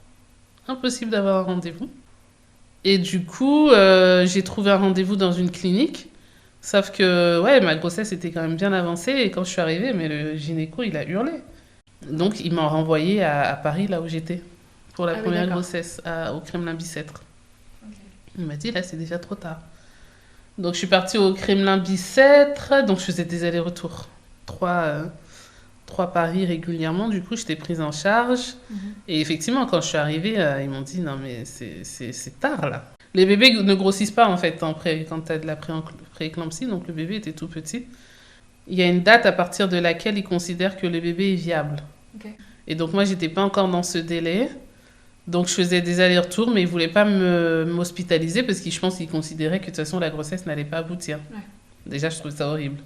Impossible d'avoir un rendez-vous. Et du coup, j'ai trouvé un rendez-vous dans une clinique. Sauf que, ouais, ma grossesse était quand même bien avancée. Et quand je suis arrivée, mais le gynéco, il a hurlé. Donc, il m'a renvoyée à Paris, là où j'étais, pour la Ah oui, première d'accord. grossesse, au Kremlin-Bicêtre. Il m'a dit, là, c'est déjà trop tard. Donc, je suis partie au Kremlin-Bicêtre. Donc, je faisais des allers-retours. Trois paris régulièrement. Du coup, j'étais prise en charge. Mhm. Et effectivement, quand je suis arrivée, ils m'ont dit, non, mais c'est tard, là. Les bébés ne grossissent pas, en fait, quand tu as de la prééclampsie. Donc, le bébé était tout petit. Il y a une date à partir de laquelle ils considèrent que le bébé est viable. Ok. Et donc, moi, j'étais pas encore dans ce délai. Donc, je faisais des allers-retours, mais ils voulaient pas m'hospitaliser parce que je pense qu'ils considéraient que de toute façon, la grossesse n'allait pas aboutir. Ouais. Déjà, je trouve ça horrible.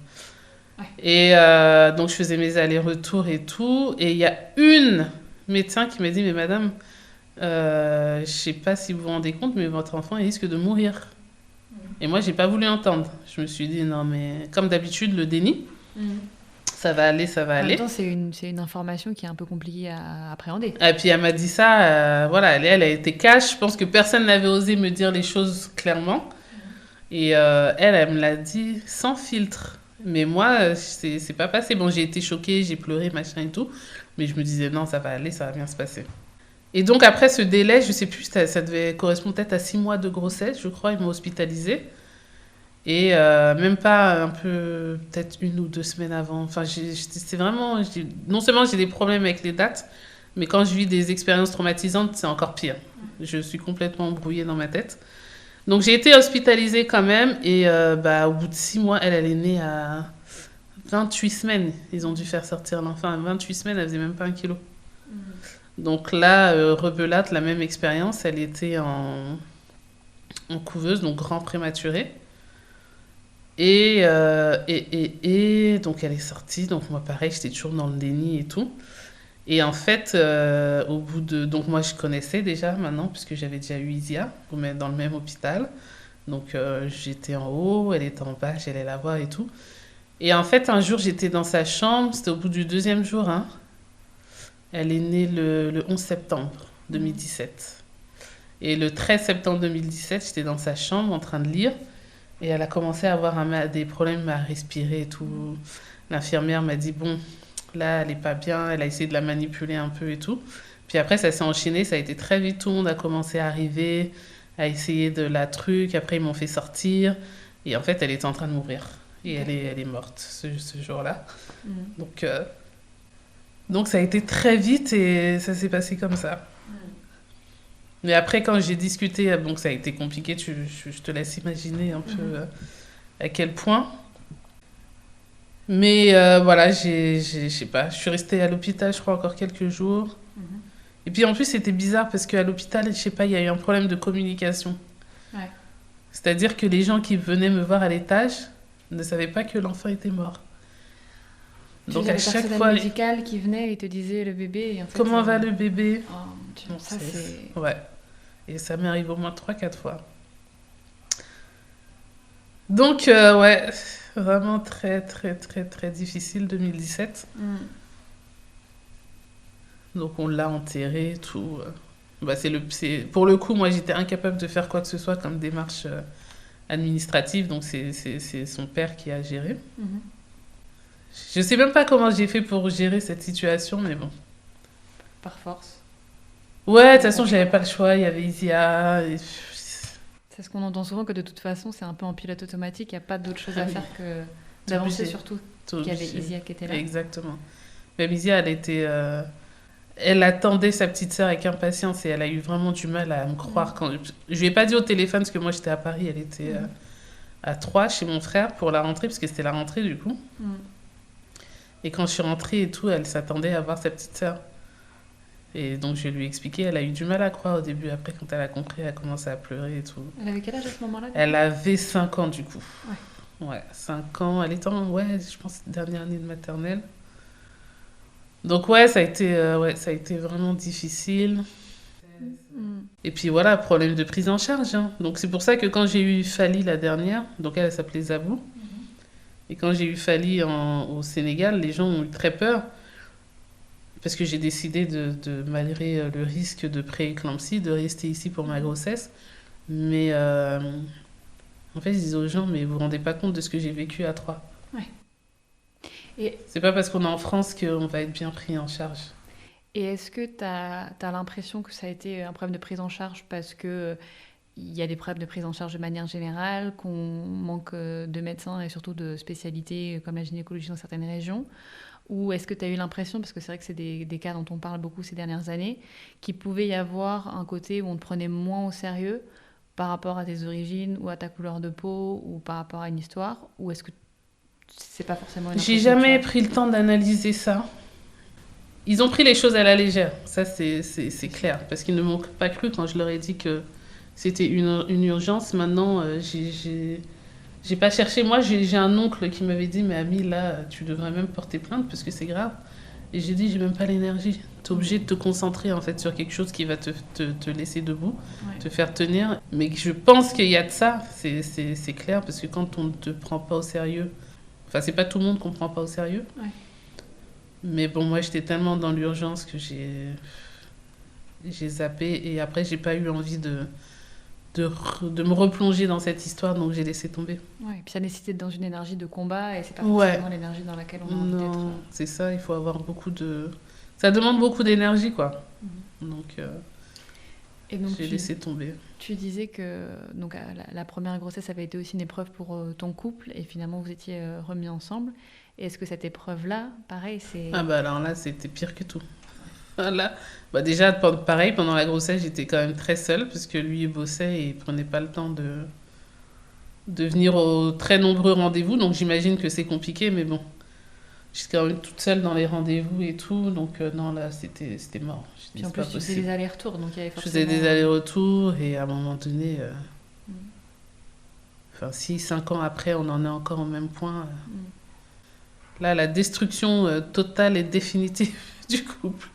Ouais. Et donc, je faisais mes allers-retours et tout. Et il y a une médecin qui m'a dit, mais madame, je sais pas si vous vous rendez compte, mais votre enfant il risque de mourir. Et moi, j'ai pas voulu entendre. Je me suis dit, non, mais comme d'habitude, le déni, Mhm. ça va aller, ça va En même aller. temps, c'est une information qui est un peu compliquée à appréhender. Et puis, elle m'a dit ça, voilà, elle a été cash. Je pense que personne n'avait osé me dire les choses clairement. Et elle me l'a dit sans filtre. Mais moi, c'est pas passé. Bon, j'ai été choquée, j'ai pleuré, machin et tout. Mais je me disais, non, ça va aller, ça va bien se passer. Et donc, après ce délai, je sais plus, ça devait correspondre peut-être à 6 mois de grossesse, je crois, ils m'ont hospitalisée. Et même pas un peu, peut-être 1 ou 2 semaines avant. Enfin, c'est vraiment. Non seulement j'ai des problèmes avec les dates, mais quand je vis des expériences traumatisantes, c'est encore pire. Je suis complètement embrouillée dans ma tête. Donc, j'ai été hospitalisée quand même. Et au bout de 6 mois, elle est née à 28 semaines. Ils ont dû faire sortir l'enfant à 28 semaines, elle faisait même pas 1 kilo. Donc là, rebelote, la même expérience, elle était en couveuse, donc grand prématuré. Et donc elle est sortie, donc moi pareil, j'étais toujours dans le déni et tout. Et en fait, au bout de... Donc moi je connaissais déjà maintenant, puisque j'avais déjà eu Isia, dans le même hôpital. Donc j'étais en haut, elle était en bas, j'allais la voir et tout. Et en fait, un jour, j'étais dans sa chambre, c'était au bout du 2e jour, hein. Elle est née le 11 septembre 2017. Et le 13 septembre 2017, j'étais dans sa chambre en train de lire. Et elle a commencé à avoir des problèmes à respirer et tout. L'infirmière m'a dit, bon, là, elle n'est pas bien. Elle a essayé de la manipuler un peu et tout. Puis après, ça s'est enchaîné. Ça a été très vite. Tout le monde a commencé à arriver, à essayer de la truc. Après, ils m'ont fait sortir. Et en fait, elle était en train de mourir. Et elle est morte ce jour-là. Mhm. Donc ça a été très vite et ça s'est passé comme ça. Mais après, quand j'ai discuté, donc ça a été compliqué, je te laisse imaginer un peu à quel point. Mais voilà, je sais pas, je suis restée à l'hôpital, je crois, encore quelques jours. Mhm. Et puis en plus, c'était bizarre parce qu'à l'hôpital, je sais pas, il y a eu un problème de communication. Ouais. C'est-à-dire que les gens qui venaient me voir à l'étage ne savaient pas que l'enfant était mort. Donc à chaque personnel fois, médical qui venait et te disait le bébé. Et en fait, comment va le bébé? Oh, mon Dieu, Non, ça c'est... Ouais. Et ça m'arrive au moins 3-4 fois. Donc, ouais, vraiment très, très, très, très difficile 2017. Mm. Donc, on l'a enterré, tout. Bah, pour le coup, moi, j'étais incapable de faire quoi que ce soit comme démarche administrative. Donc, c'est son père qui a géré. Mhm. Je sais même pas comment j'ai fait pour gérer cette situation, mais bon. Par force. Ouais, de toute façon, j'avais pas le choix. Il y avait Isia. C'est ce qu'on entend souvent, que de toute façon, c'est un peu en pilote automatique. Il n'y a pas d'autre chose à faire que T'es d'avancer, obligé. surtout T'es qu'il y avait obligé. Isia qui était là. Exactement. Même Isia, elle était... elle attendait sa petite sœur avec impatience et elle a eu vraiment du mal à me croire. Quand... Je lui ai pas dit au téléphone parce que moi, j'étais à Paris. Elle était à Troyes chez mon frère pour la rentrée, parce que c'était la rentrée, du coup. Mm. Et quand je suis rentrée et tout, elle s'attendait à voir sa petite sœur. Et donc je lui ai expliqué, elle a eu du mal à croire au début. Après, quand elle a compris, elle a commencé à pleurer et tout. Elle avait quel âge à ce moment-là? Elle avait 5 ans du coup. Ouais. Ouais, 5 ans. Elle était je pense, dernière année de maternelle. Donc ouais, ça a été vraiment difficile. Et puis voilà, problème de prise en charge, hein. Donc c'est pour ça que quand j'ai eu Fally la dernière, donc elle s'appelait Zabou, et quand j'ai eu Fally au Sénégal, les gens ont eu très peur, parce que j'ai décidé malgré le risque de pré-éclampsie, de rester ici pour ma grossesse. Mais en fait, je disais aux gens, mais vous vous rendez pas compte de ce que j'ai vécu à 3. Ouais. Et C'est pas parce qu'on est en France qu'on va être bien pris en charge. Et est-ce que tu as l'impression que ça a été un problème de prise en charge parce que il y a des problèmes de prise en charge de manière générale, qu'on manque de médecins et surtout de spécialités comme la gynécologie dans certaines régions? Ou est-ce que tu as eu l'impression, parce que c'est vrai que c'est des cas dont on parle beaucoup ces dernières années, qu'il pouvait y avoir un côté où on te prenait moins au sérieux par rapport à tes origines ou à ta couleur de peau ou par rapport à une histoire? Ou est-ce que c'est pas forcément une J'ai impression que tu jamais as? pris le temps d'analyser ça. Ils ont pris les choses à la légère, ça c'est clair, parce qu'ils ne m'ont pas cru quand je leur ai dit que c'était une urgence. Maintenant, j'ai pas cherché. Moi, j'ai un oncle qui m'avait dit, mais Ami, là, tu devrais même porter plainte parce que c'est grave. Et j'ai dit, j'ai même pas l'énergie. T'es obligé de te concentrer en fait sur quelque chose qui va te laisser debout, Ouais. te faire tenir. Mais je pense qu'il y a de ça, c'est clair, parce que quand on ne te prend pas au sérieux, enfin, c'est pas tout le monde qu'on prend pas au sérieux. Ouais. Mais bon, moi, j'étais tellement dans l'urgence que j'ai zappé. Et après, j'ai pas eu envie de me replonger dans cette histoire, donc j'ai laissé tomber. Ouais, et puis ça nécessite d'être dans une énergie de combat et c'est pas Ouais. forcément l'énergie dans laquelle on a envie d'être. Non, c'est ça, il faut avoir ça demande beaucoup d'énergie, quoi. Donc, Et donc j'ai laissé tomber. tu disais que donc, la première grossesse avait été aussi une épreuve pour ton couple et finalement vous étiez remis ensemble. Et est-ce que cette épreuve-là, pareil, c'est... Ah bah alors là, c'était pire que tout. Là, bah déjà, pareil, pendant la grossesse, j'étais quand même très seule, parce que lui, il bossait et il prenait pas le temps de venir aux très nombreux rendez-vous. Donc j'imagine que c'est compliqué, mais bon, j'étais quand même toute seule dans les rendez-vous et tout. Donc non, là, c'était mort. Je Puis dis, en c'est plus, pas tu faisais possible. des allers-retours, donc il y avait Je forcément... faisais des allers-retours et à un moment donné, enfin, si 5 ans après, on en est encore au même point. Là, la destruction totale et définitive du couple.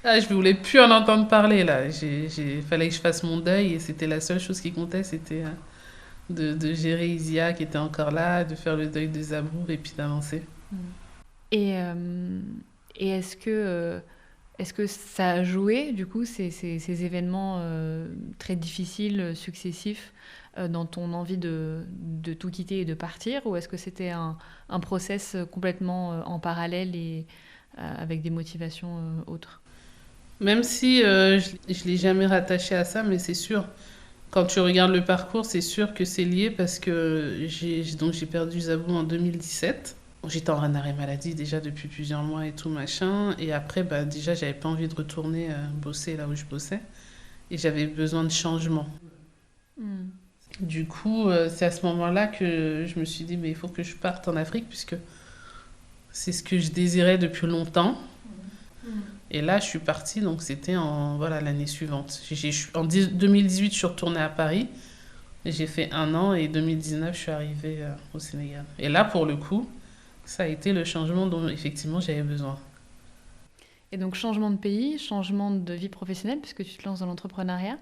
Ah, je voulais plus en entendre parler, là. Fallait que je fasse mon deuil et c'était la seule chose qui comptait, c'était de gérer Isia qui était encore là, de faire le deuil de Zabour et puis d'avancer. Et, et est-ce que ça a joué, du coup, ces événements très difficiles, successifs, dans ton envie de tout quitter et de partir? Ou est-ce que c'était un process complètement en parallèle et avec des motivations autres? Même si je l'ai jamais rattaché à ça, mais c'est sûr, quand tu regardes le parcours, c'est sûr que c'est lié parce que j'ai perdu Zabou en 2017. J'étais en arrêt maladie déjà depuis plusieurs mois et tout machin. Et après, bah, déjà, j'avais pas envie de retourner bosser là où je bossais. Et j'avais besoin de changement. Du coup, c'est à ce moment-là que je me suis dit, mais il faut que je parte en Afrique puisque c'est ce que je désirais depuis longtemps. Et là, je suis partie, donc c'était l'année suivante. En 2018, je suis retournée à Paris. J'ai fait 1 an et 2019, je suis arrivée au Sénégal. Et là, pour le coup, ça a été le changement dont effectivement j'avais besoin. Et donc, changement de pays, changement de vie professionnelle, puisque tu te lances dans l'entrepreneuriat.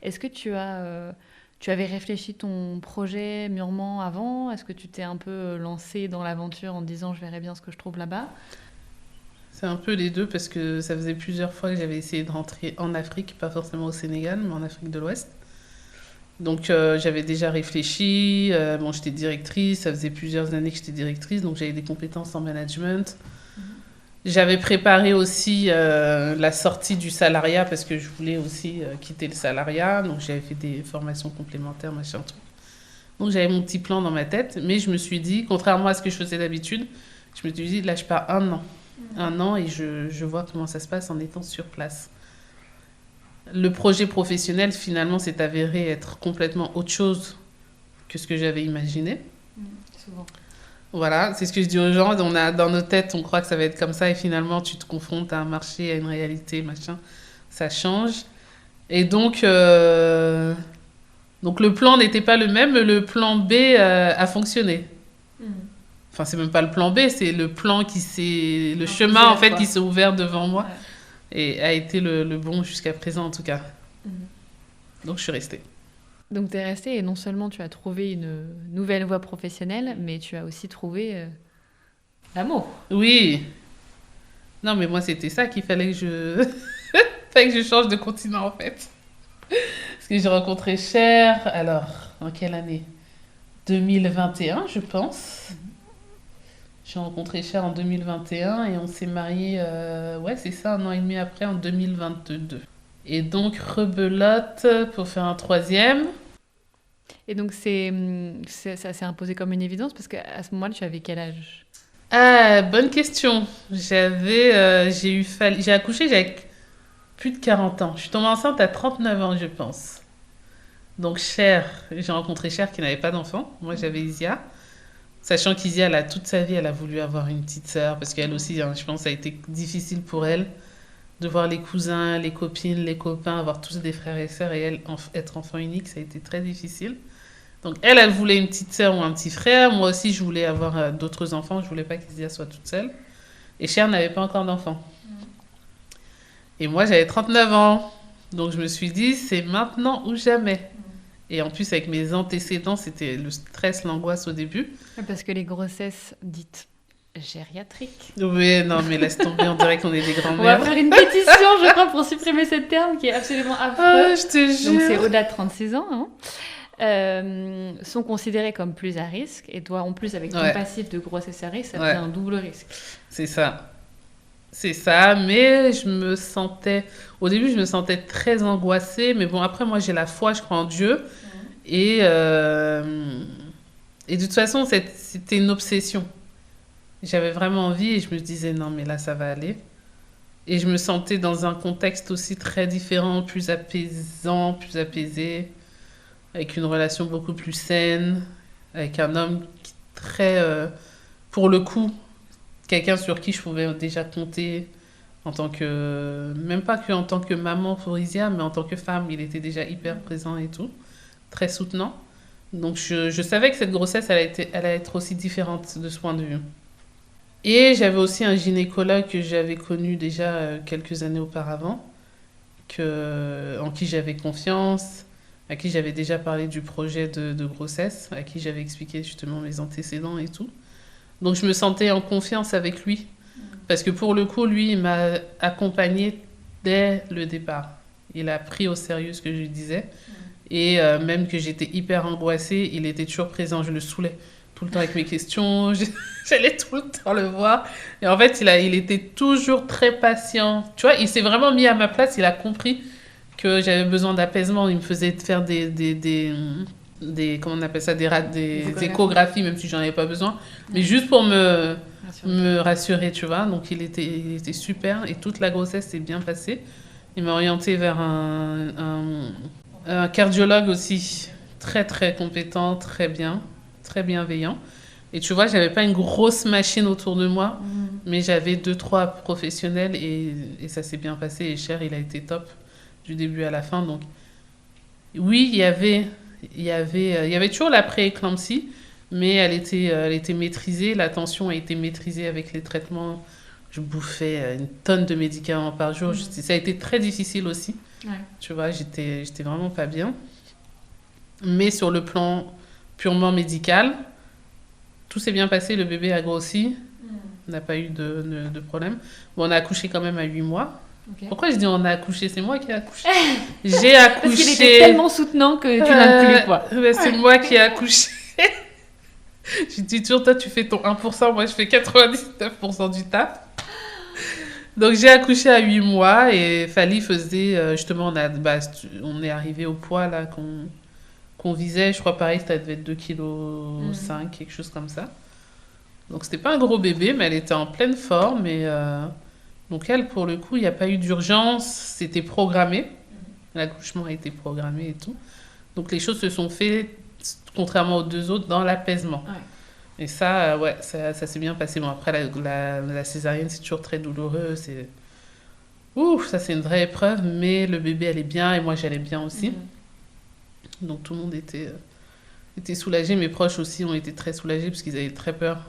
Est-ce que tu avais réfléchi ton projet mûrement avant? Est-ce que tu t'es un peu lancé dans l'aventure en te disant je verrai bien ce que je trouve là-bas? C'est un peu les deux parce que ça faisait plusieurs fois que j'avais essayé de rentrer en Afrique, pas forcément au Sénégal, mais en Afrique de l'Ouest. Donc j'avais déjà réfléchi, bon, j'étais directrice, ça faisait plusieurs années que j'étais directrice, donc j'avais des compétences en management. J'avais préparé aussi la sortie du salariat parce que je voulais aussi quitter le salariat, donc j'avais fait des formations complémentaires, machin truc. Donc j'avais mon petit plan dans ma tête, mais je me suis dit, contrairement à ce que je faisais d'habitude, je me suis dit, là je pars 1 an. 1 an et je vois comment ça se passe en étant sur place. Le projet professionnel, finalement, s'est avéré être complètement autre chose que ce que j'avais imaginé. Souvent. Voilà, c'est ce que je dis aux gens. On a, dans nos têtes, on croit que ça va être comme ça et finalement, tu te confrontes à un marché, à une réalité, machin. Ça change. Et donc le plan n'était pas le même. Le plan B a fonctionné. Enfin, c'est même pas le plan B, c'est le plan le chemin en fait qui s'est ouvert devant moi et a été le bon jusqu'à présent en tout cas. Donc je suis restée. Donc tu es restée et non seulement tu as trouvé une nouvelle voie professionnelle, mais tu as aussi trouvé l'amour. Oui. Non, mais moi c'était ça qu'il fallait que fallait que je change de continent en fait. Parce que j'ai rencontré Cher, alors en quelle année 2021 je pense. J'ai rencontré Cher en 2021 et on s'est mariés, ouais, c'est ça, 1 an et demi après, en 2022. Et donc, rebelote pour faire un 3e. Et donc, ça s'est imposé comme une évidence parce qu'à ce moment-là, tu avais quel âge? Ah, bonne question. J'ai accouché, j'avais plus de 40 ans. Je suis tombée enceinte à 39 ans, je pense. Donc, Cher, j'ai rencontré Cher qui n'avait pas d'enfant. Moi, j'avais Isia. Sachant qu'Isia, toute sa vie, elle a voulu avoir une petite sœur. Parce qu'elle aussi, hein, je pense que ça a été difficile pour elle de voir les cousins, les copines, les copains, avoir tous des frères et sœurs. Et elle, être enfant unique, ça a été très difficile. Donc, elle voulait une petite sœur ou un petit frère. Moi aussi, je voulais avoir d'autres enfants. Je voulais pas qu'Isia soit toute seule. Et Cher n'avait pas encore d'enfant. Et moi, j'avais 39 ans. Donc, je me suis dit, c'est maintenant ou jamais. Et en plus, avec mes antécédents, c'était le stress, l'angoisse au début. Parce que les grossesses dites gériatriques. Oui, non, mais laisse tomber, on dirait qu'on est des On va grands-mères. faire une pétition, je crois, pour supprimer ce terme qui est absolument affreux. Ah, je te jure. Donc, c'est au-delà de 36 ans. Sont considérés comme plus à risque. Et toi, en plus, avec ton passif de grossesse à risque, ça devient un double risque. C'est ça. C'est ça, mais au début, je me sentais très angoissée, mais bon, après, moi, j'ai la foi, je crois en Dieu, et de toute façon, c'était une obsession. J'avais vraiment envie, et je me disais, non, mais là, ça va aller. Et je me sentais dans un contexte aussi très différent, plus apaisant, plus apaisé, avec une relation beaucoup plus saine, avec un homme pour le coup, quelqu'un sur qui je pouvais déjà compter même pas qu'en tant que maman pour Isia, mais en tant que femme, il était déjà hyper présent et tout, très soutenant. Donc je savais que cette grossesse, elle allait être aussi différente de ce point de vue. Et j'avais aussi un gynécologue que j'avais connu déjà quelques années auparavant, en qui j'avais confiance, à qui j'avais déjà parlé du projet de grossesse, à qui j'avais expliqué justement mes antécédents et tout. Donc je me sentais en confiance avec lui. Parce que pour le coup, lui, il m'a accompagnée dès le départ. Il a pris au sérieux ce que je lui disais. Et même que j'étais hyper angoissée, il était toujours présent. Je le saoulais tout le temps avec mes questions. J'allais tout le temps le voir. Et en fait, il était toujours très patient. Tu vois, il s'est vraiment mis à ma place. Il a compris que j'avais besoin d'apaisement. Il me faisait faire comment on appelle ça, des échographies, même si j'en avais pas besoin, mais juste pour me rassurer, tu vois. Donc il était super et toute la grossesse s'est bien passée. Il m'a orientée vers un cardiologue aussi, très très compétent, très bien, très bienveillant. Et tu vois, j'avais pas une grosse machine autour de moi, mais j'avais 2-3 professionnels et ça s'est bien passé. Et Cher, il a été top du début à la fin. Donc oui, il y avait toujours la pré-éclampsie, mais elle était maîtrisée. La tension a été maîtrisée avec les traitements. Je bouffais une tonne de médicaments par jour. Ça a été très difficile aussi. Ouais. Tu vois, j'étais vraiment pas bien. Mais sur le plan purement médical, tout s'est bien passé. Le bébé a grossi. On n'a pas eu de problème. Bon, on a accouché quand même à 8 mois. Okay. Pourquoi je dis on a accouché? C'est moi qui ai accouché. J'ai accouché. Parce qu'il était tellement soutenant que tu l'inclus, quoi. C'est moi qui ai accouché. Je dis toujours, toi, tu fais ton 1%, moi, je fais 99% du taf. Donc, j'ai accouché à 8 mois et Fally faisait... justement, on est arrivé au poids là qu'on visait. Je crois, pareil, ça devait être 2,5 kg, quelque chose comme ça. Donc, c'était pas un gros bébé, mais elle était en pleine forme et... Donc elle, pour le coup, il n'y a pas eu d'urgence, c'était programmé. L'accouchement a été programmé et tout. Donc les choses se sont faites, contrairement aux 2 autres, dans l'apaisement. Ouais. Et ça, ouais, ça s'est bien passé. Bon, après, la césarienne, c'est toujours très douloureux. Ouf, ça, c'est une vraie épreuve, mais le bébé allait bien et moi, j'allais bien aussi. Donc, tout le monde était soulagé. Mes proches aussi ont été très soulagés parce qu'ils avaient très peur.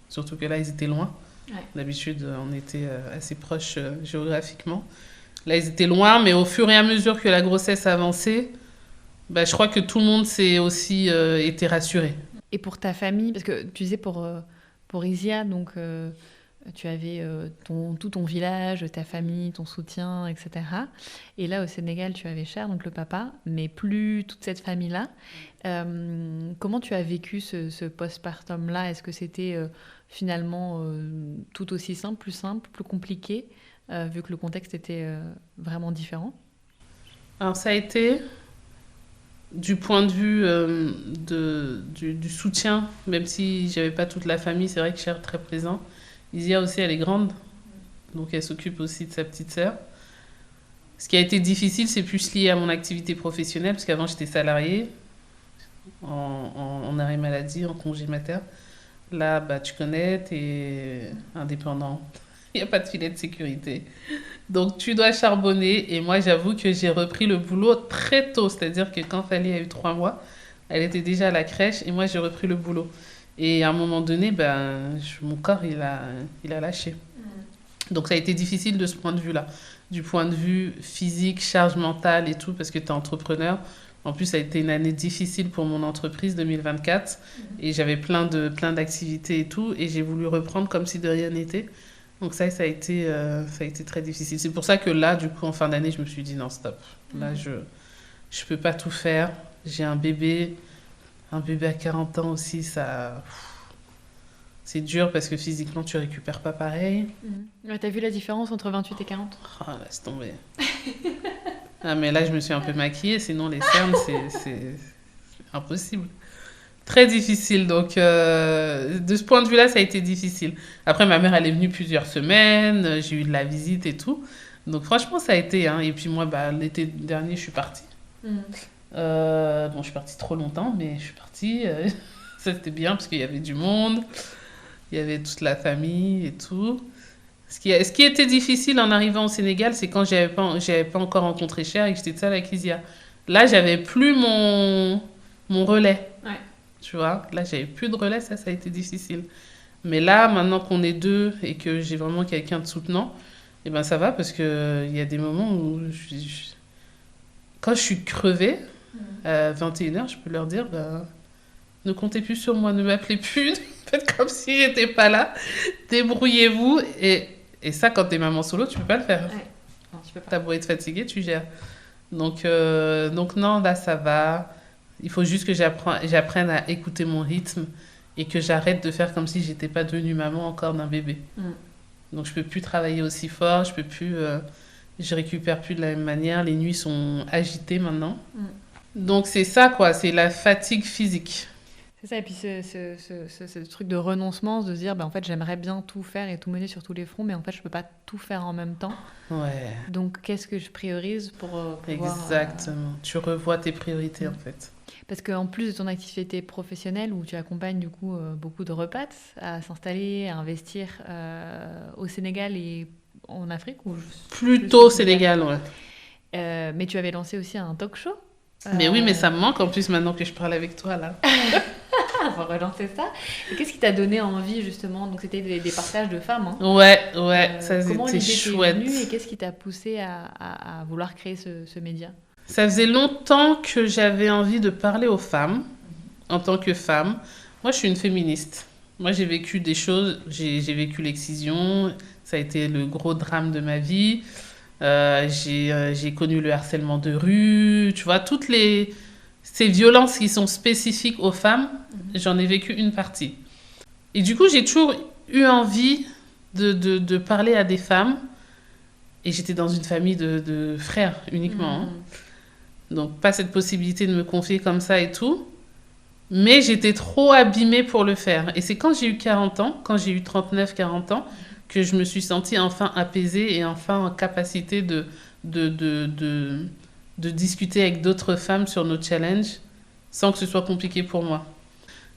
Surtout que là, ils étaient loin. Ouais. D'habitude, on était assez proches géographiquement. Là, ils étaient loin, mais au fur et à mesure que la grossesse avançait, bah, je crois que tout le monde s'est aussi été rassuré. Et pour ta famille, parce que tu disais pour Isia, donc tu avais tout ton village, ta famille, ton soutien, etc. Et là, au Sénégal, tu avais Cher, donc le papa, mais plus toute cette famille-là. Comment tu as vécu ce postpartum-là? Est-ce que c'était finalement tout aussi simple, plus compliqué, vu que le contexte était vraiment différent? Alors, ça a été, du point de vue du soutien, même si j'avais pas toute la famille, c'est vrai que Cher est très présent. Isia aussi, elle est grande, donc elle s'occupe aussi de sa petite sœur. Ce qui a été difficile, c'est plus lié à mon activité professionnelle, parce qu'avant j'étais salariée en arrêt maladie, en congé mater. Là, bah, tu connais, tu es indépendant, il n'y a pas de filet de sécurité. Donc tu dois charbonner, et moi j'avoue que j'ai repris le boulot très tôt, c'est-à-dire que quand Fally a eu 3 mois, elle était déjà à la crèche, et moi j'ai repris le boulot. Et à un moment donné, ben, mon corps, il a lâché. Donc ça a été difficile de ce point de vue-là. Du point de vue physique, charge mentale et tout, parce que tu es entrepreneur. En plus, ça a été une année difficile pour mon entreprise 2024. Et j'avais plein d'activités et tout. Et j'ai voulu reprendre comme si de rien n'était. Donc ça a été très difficile. C'est pour ça que là, du coup, en fin d'année, je me suis dit non, stop. Là, je peux pas tout faire. J'ai un bébé. Un bébé à 40 ans aussi, c'est dur parce que physiquement, tu récupères pas pareil. Ouais, t'as vu la différence entre 28 et 40? Ah, laisse tomber. Ah, mais là, je me suis un peu maquillée, sinon les cernes, c'est impossible. Très difficile. Donc, de ce point de vue-là, ça a été difficile. Après, ma mère, elle est venue plusieurs semaines, j'ai eu de la visite et tout. Donc, franchement, ça a été. Hein. Et puis, moi, bah, l'été dernier, je suis partie. Bon, je suis partie trop longtemps, mais je suis partie. Ça, c'était bien parce qu'il y avait du monde, il y avait toute la famille et tout. Ce qui était difficile en arrivant au Sénégal, c'est quand j'avais pas encore rencontré Cher et que j'étais seule avec Isia. Là, j'avais plus mon relais. Ouais. Tu vois, là, j'avais plus de relais, ça a été difficile. Mais là, maintenant qu'on est deux et que j'ai vraiment quelqu'un de soutenant, eh ben, ça va parce qu'il y a des moments où quand je suis crevée, à 21h, je peux leur dire, bah, ne comptez plus sur moi, ne m'appelez plus, faites comme si j'étais pas là, débrouillez-vous. Et ça, quand t'es maman solo, tu peux pas le faire. Ouais. Non, tu peux pas. T'as beau être fatiguée, tu gères. Donc non, là, ça va. Il faut juste que j'apprenne à écouter mon rythme et que j'arrête de faire comme si j'étais pas devenue maman encore d'un bébé. Donc je peux plus travailler aussi fort, je récupère plus de la même manière, les nuits sont agitées maintenant. Donc c'est ça quoi, c'est la fatigue physique. C'est ça, et puis ce truc de renoncement, de se dire, bah, en fait, j'aimerais bien tout faire et tout mener sur tous les fronts, mais en fait, je peux pas tout faire en même temps. Ouais. Donc, qu'est-ce que je priorise pour pouvoir... Exactement. Tu revois tes priorités, en fait. Parce qu'en plus de ton activité professionnelle, où tu accompagnes du coup beaucoup de repas à s'installer, à investir au Sénégal et en Afrique ou Plutôt au Sénégal, ouais. Mais tu avais lancé aussi un talk show. Mais oui, mais ça me manque en plus maintenant que je parle avec toi, là. On va relancer ça. Et qu'est-ce qui t'a donné envie, justement? Donc, c'était des partages de femmes. Hein. Ouais, ça c'était chouette. Comment l'idée t'est venue et qu'est-ce qui t'a poussé à vouloir créer ce média? Ça faisait longtemps que j'avais envie de parler aux femmes, en tant que femme. Moi, je suis une féministe. Moi, j'ai vécu des choses. J'ai vécu l'excision. Ça a été le gros drame de ma vie. J'ai connu le harcèlement de rue. Tu vois, toutes ces violences qui sont spécifiques aux femmes, j'en ai vécu une partie. Et du coup, j'ai toujours eu envie de parler à des femmes. Et j'étais dans une famille de frères uniquement. Hein. Donc, pas cette possibilité de me confier comme ça et tout. Mais j'étais trop abîmée pour le faire. Et c'est quand j'ai eu 40 ans, quand j'ai eu 39, 40 ans, que je me suis sentie enfin apaisée et enfin en capacité de discuter avec d'autres femmes sur nos challenges sans que ce soit compliqué pour moi.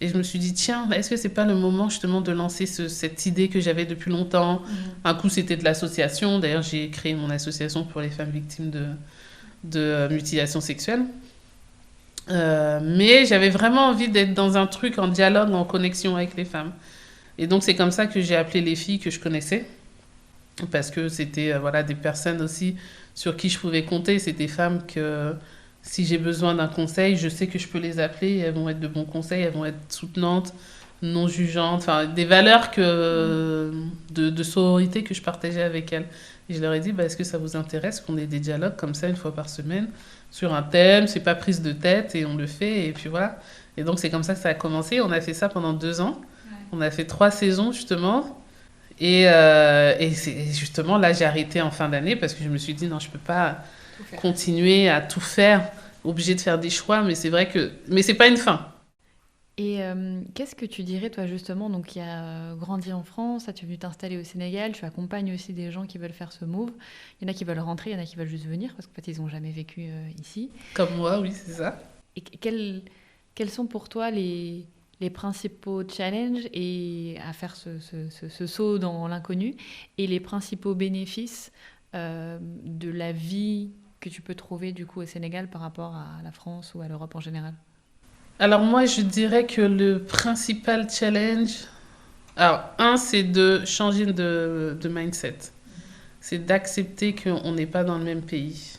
Et je me suis dit, tiens, est-ce que c'est pas le moment justement de lancer cette idée que j'avais depuis longtemps? Un coup, c'était de l'association. D'ailleurs, j'ai créé mon association pour les femmes victimes de mutilations sexuelles. Mais j'avais vraiment envie d'être dans un truc en dialogue, en connexion avec les femmes. Et donc, c'est comme ça que j'ai appelé les filles que je connaissais. Parce que c'était voilà, des personnes aussi sur qui je pouvais compter. C'est des femmes que, si j'ai besoin d'un conseil, je sais que je peux les appeler. Et elles vont être de bons conseils, elles vont être soutenantes, non jugeantes. Enfin, des valeurs de sororité que je partageais avec elles. Et je leur ai dit, bah, est-ce que ça vous intéresse qu'on ait des dialogues comme ça une fois par semaine sur un thème? C'est pas prise de tête et on le fait. Et puis voilà. Et donc, c'est comme ça que ça a commencé. On a fait ça pendant 2 ans. On a fait 3 saisons, justement. Et c'est justement, là, j'ai arrêté en fin d'année parce que je me suis dit, non, je peux pas continuer à tout faire, obligée de faire des choix. Mais c'est vrai que... Mais c'est pas une fin. Et qu'est-ce que tu dirais, toi, justement, donc qui a grandi en France, là, tu es venu t'installer au Sénégal, tu accompagnes aussi des gens qui veulent faire ce move. Il y en a qui veulent rentrer, il y en a qui veulent juste venir, parce qu'en fait, ils n'ont jamais vécu ici. Comme moi, oui, c'est ça. Et quels sont pour toi les principaux challenges et à faire ce saut dans l'inconnu et les principaux bénéfices de la vie que tu peux trouver du coup au Sénégal par rapport à la France ou à l'Europe en général? Alors moi, je dirais que le principal challenge... Alors, c'est de changer de mindset. C'est d'accepter qu'on n'est pas dans le même pays.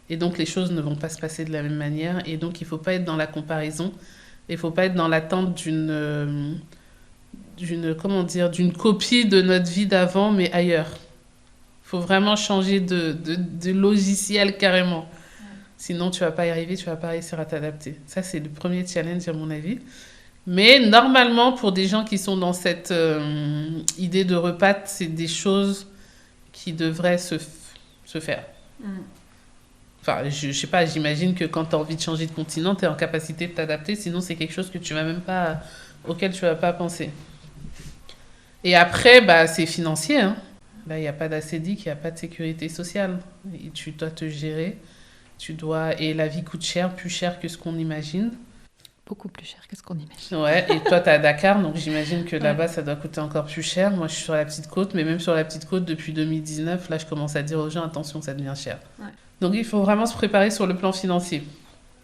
Et donc, les choses ne vont pas se passer de la même manière. Et donc, il ne faut pas être dans la comparaison. Il ne faut pas être dans l'attente d'une copie de notre vie d'avant, mais ailleurs. Il faut vraiment changer de logiciel carrément. Sinon, tu ne vas pas y arriver, tu ne vas pas réussir à t'adapter. Ça, c'est le premier challenge, à mon avis. Mais normalement, pour des gens qui sont dans cette idée de repas, c'est des choses qui devraient se faire. Enfin, je sais pas, j'imagine que quand tu as envie de changer de continent, tu es en capacité de t'adapter. Sinon, c'est quelque chose que tu vas même pas, auquel tu vas pas penser. Et après, bah, c'est financier. Hein. Là, il n'y a pas d'ACDIC, il n'y a pas de sécurité sociale. Et tu dois te gérer. Et la vie coûte cher, plus cher que ce qu'on imagine. Beaucoup plus cher que ce qu'on imagine. Ouais, et toi, tu es à Dakar, donc j'imagine que là-bas, ça doit coûter encore plus cher. Moi, je suis sur la petite côte, mais même sur la petite côte, depuis 2019, là, je commence à dire aux gens, attention, ça devient cher. Ouais. Donc, il faut vraiment se préparer sur le plan financier.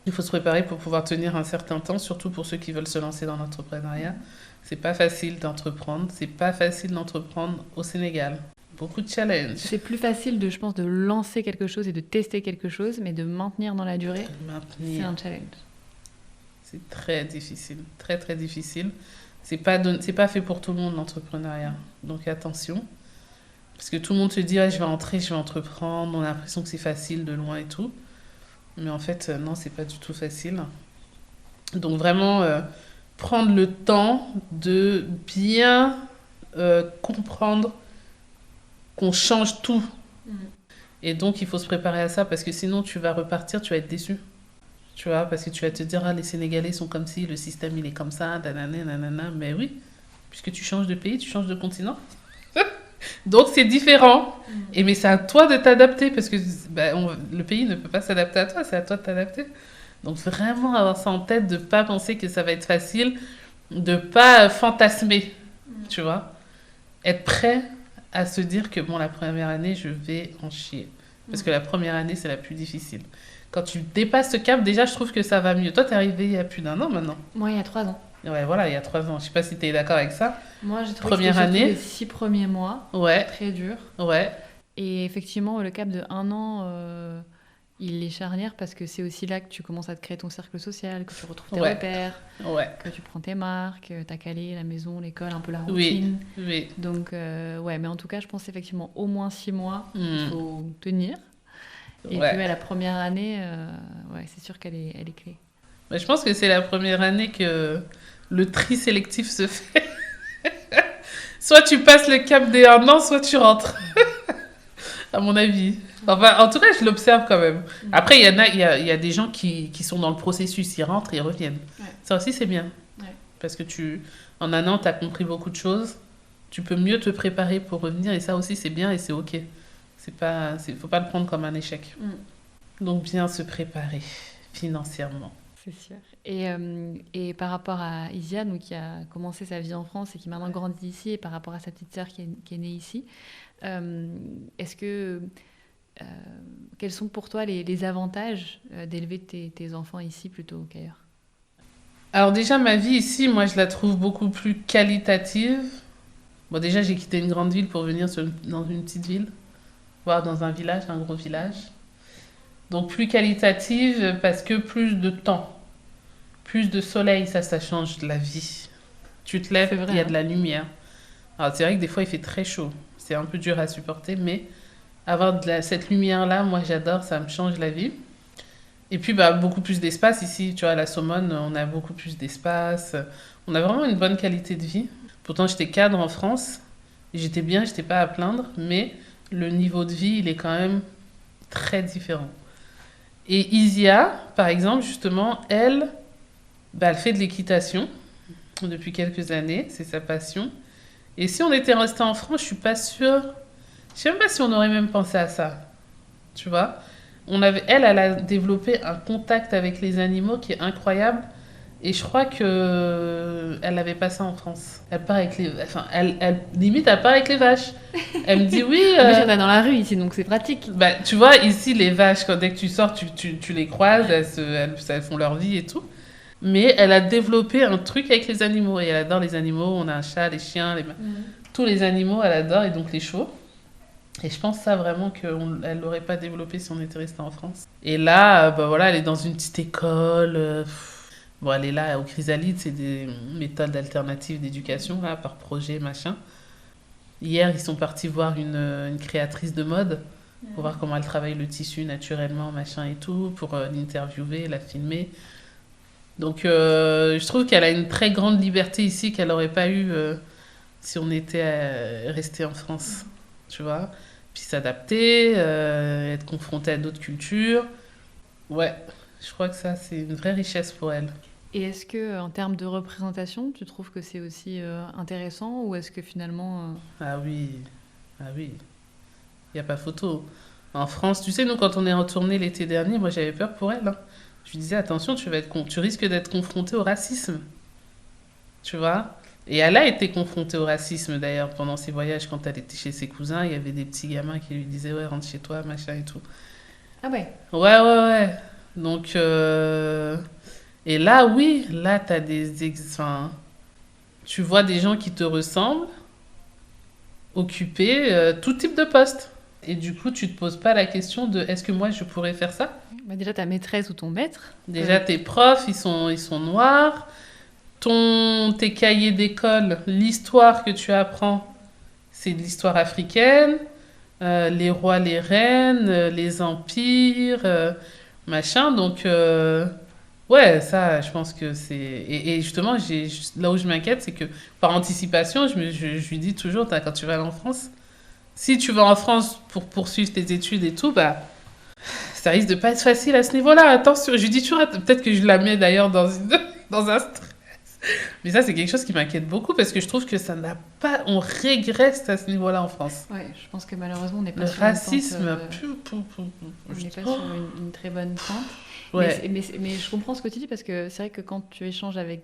Il faut se préparer pour pouvoir tenir un certain temps, surtout pour ceux qui veulent se lancer dans l'entrepreneuriat. C'est pas facile d'entreprendre. C'est pas facile d'entreprendre au Sénégal. Beaucoup de challenges. C'est plus facile, je pense, de lancer quelque chose et de tester quelque chose, mais de maintenir dans la durée, c'est un challenge. C'est très difficile, très très difficile. C'est pas fait pour tout le monde l'entrepreneuriat. Donc attention. Parce que tout le monde se dit, je vais entrer, je vais entreprendre, on a l'impression que c'est facile de loin et tout. Mais en fait, non, c'est pas du tout facile. Donc vraiment, prendre le temps de bien comprendre qu'on change tout. Et donc, il faut se préparer à ça parce que sinon, tu vas repartir, tu vas être déçu. Tu vois, parce que tu vas te dire, les Sénégalais sont comme ci, le système, il est comme ça, nanana. Mais oui, puisque tu changes de pays, tu changes de continent. Donc, c'est différent. Mais c'est à toi de t'adapter parce que le pays ne peut pas s'adapter à toi, c'est à toi de t'adapter. Donc, vraiment avoir ça en tête, de ne pas penser que ça va être facile, de ne pas fantasmer, tu vois. Être prêt à se dire que, la première année, je vais en chier. Parce que la première année, c'est la plus difficile. Quand tu dépasses ce cap, déjà, je trouve que ça va mieux. Toi, t'es arrivé il y a plus d'1 an maintenant. Moi, il y a 3 ans. Ouais, voilà, il y a 3 ans. Je sais pas si t'es d'accord avec ça. Moi, j'ai trouvé première année, les 6 premiers mois. Ouais. Très dur. Ouais. Et effectivement, le cap de 1 an, il est charnière parce que c'est aussi là que tu commences à te créer ton cercle social, que tu retrouves tes repères, que tu prends tes marques, t'as calé la maison, l'école, un peu la routine. Oui. Donc, mais en tout cas, je pense effectivement au moins 6 mois, il faut tenir. Et puis, la première année, c'est sûr qu'elle est clé. Je pense que c'est la première année que le tri sélectif se fait. Soit tu passes le cap des 1 an, soit tu rentres. À mon avis. Enfin, en tout cas, je l'observe quand même. Après, il y a des gens qui sont dans le processus, ils rentrent et ils reviennent. Ouais. Ça aussi, c'est bien. Ouais. Parce que en 1 an, tu as compris beaucoup de choses. Tu peux mieux te préparer pour revenir et ça aussi, c'est bien et c'est OK. Faut pas le prendre comme un échec. Donc, bien se préparer financièrement. C'est sûr. Et par rapport à Isia, donc, qui a commencé sa vie en France et qui maintenant grandit ici, et par rapport à sa petite sœur qui est née ici, est-ce que... quels sont pour toi les avantages d'élever tes enfants ici plutôt qu'ailleurs? Alors déjà, ma vie ici, moi, je la trouve beaucoup plus qualitative. Bon, déjà, j'ai quitté une grande ville pour venir dans une petite ville, voire dans un village, un gros village. Donc plus qualitative parce que plus de temps, plus de soleil, ça change la vie. Tu te lèves, C'est vrai, il y a hein. de la lumière. Alors c'est vrai que des fois il fait très chaud, c'est un peu dur à supporter, mais avoir cette lumière-là, moi j'adore, ça me change la vie. Et puis bah, beaucoup plus d'espace ici, tu vois, à la Saumone, on a beaucoup plus d'espace. On a vraiment une bonne qualité de vie. Pourtant j'étais cadre en France, et j'étais bien, j'étais pas à plaindre, mais le niveau de vie, il est quand même très différent. Et Isia, par exemple, justement, elle, bah, elle fait de l'équitation depuis quelques années, c'est sa passion. Et si on était resté en France, je suis pas sûre, je sais même pas si on aurait même pensé à ça, tu vois. Elle a développé un contact avec les animaux qui est incroyable. Et je crois que elle n'avait pas ça en France. Elle part avec les, enfin, limite, elle part avec les vaches. Elle me dit oui. Mais j'en ai dans la rue ici, donc c'est pratique. Bah, tu vois, ici, les vaches, dès que tu sors, tu les croises, elles font leur vie et tout. Mais elle a développé un truc avec les animaux. Et elle adore les animaux. On a un chat, les chiens, tous les animaux, elle adore. Et donc les chevaux. Et je pense ça vraiment qu'elle l'aurait pas développé si on était resté en France. Et là, bah voilà, elle est dans une petite école. Bon, elle est là au Chrysalide, c'est des méthodes alternatives d'éducation, là, par projet, machin. Hier, ils sont partis voir une créatrice de mode pour voir comment elle travaille le tissu naturellement, machin et tout, pour l'interviewer, la filmer. Donc, je trouve qu'elle a une très grande liberté ici qu'elle n'aurait pas eu si on était resté en France, tu vois. Puis s'adapter, être confronté à d'autres cultures. Ouais, je crois que ça, c'est une vraie richesse pour elle. Et est-ce que, en termes de représentation, tu trouves que c'est aussi intéressant ou est-ce que finalement... Ah oui, ah oui, il n'y a pas photo. En France, tu sais, nous, quand on est retourné l'été dernier, moi, j'avais peur pour elle, hein. Je lui disais, attention, tu risques d'être confrontée au racisme, tu vois. Et elle a été confrontée au racisme, d'ailleurs, pendant ses voyages, quand elle était chez ses cousins, il y avait des petits gamins qui lui disaient, ouais, rentre chez toi, machin et tout. Ah ouais. Ouais. Donc, et là, oui, là, enfin, tu vois des gens qui te ressemblent, occuper tout type de poste. Et du coup, tu te poses pas la question de est-ce que moi je pourrais faire ça? Bah déjà, ta maîtresse ou ton maître. Déjà, tes profs, ils sont noirs. Tes cahiers d'école, l'histoire que tu apprends, c'est de l'histoire africaine. Les rois, les reines, les empires, machin. Donc, ouais, ça, je pense que c'est... Et justement, là où je m'inquiète, c'est que par anticipation, je lui dis toujours, quand tu vas aller en France, si tu vas en France pour poursuivre tes études et tout, bah, ça risque de pas être facile à ce niveau-là. Attention, je lui dis toujours, peut-être que je la mets d'ailleurs dans un stress. Mais ça, c'est quelque chose qui m'inquiète beaucoup parce que je trouve que ça n'a pas... On régresse à ce niveau-là en France. Ouais, je pense que malheureusement, on n'est pas Le sur racisme, une pente, on n'est pas sur une très bonne pente. Ouais. Mais je comprends ce que tu dis parce que c'est vrai que quand tu échanges avec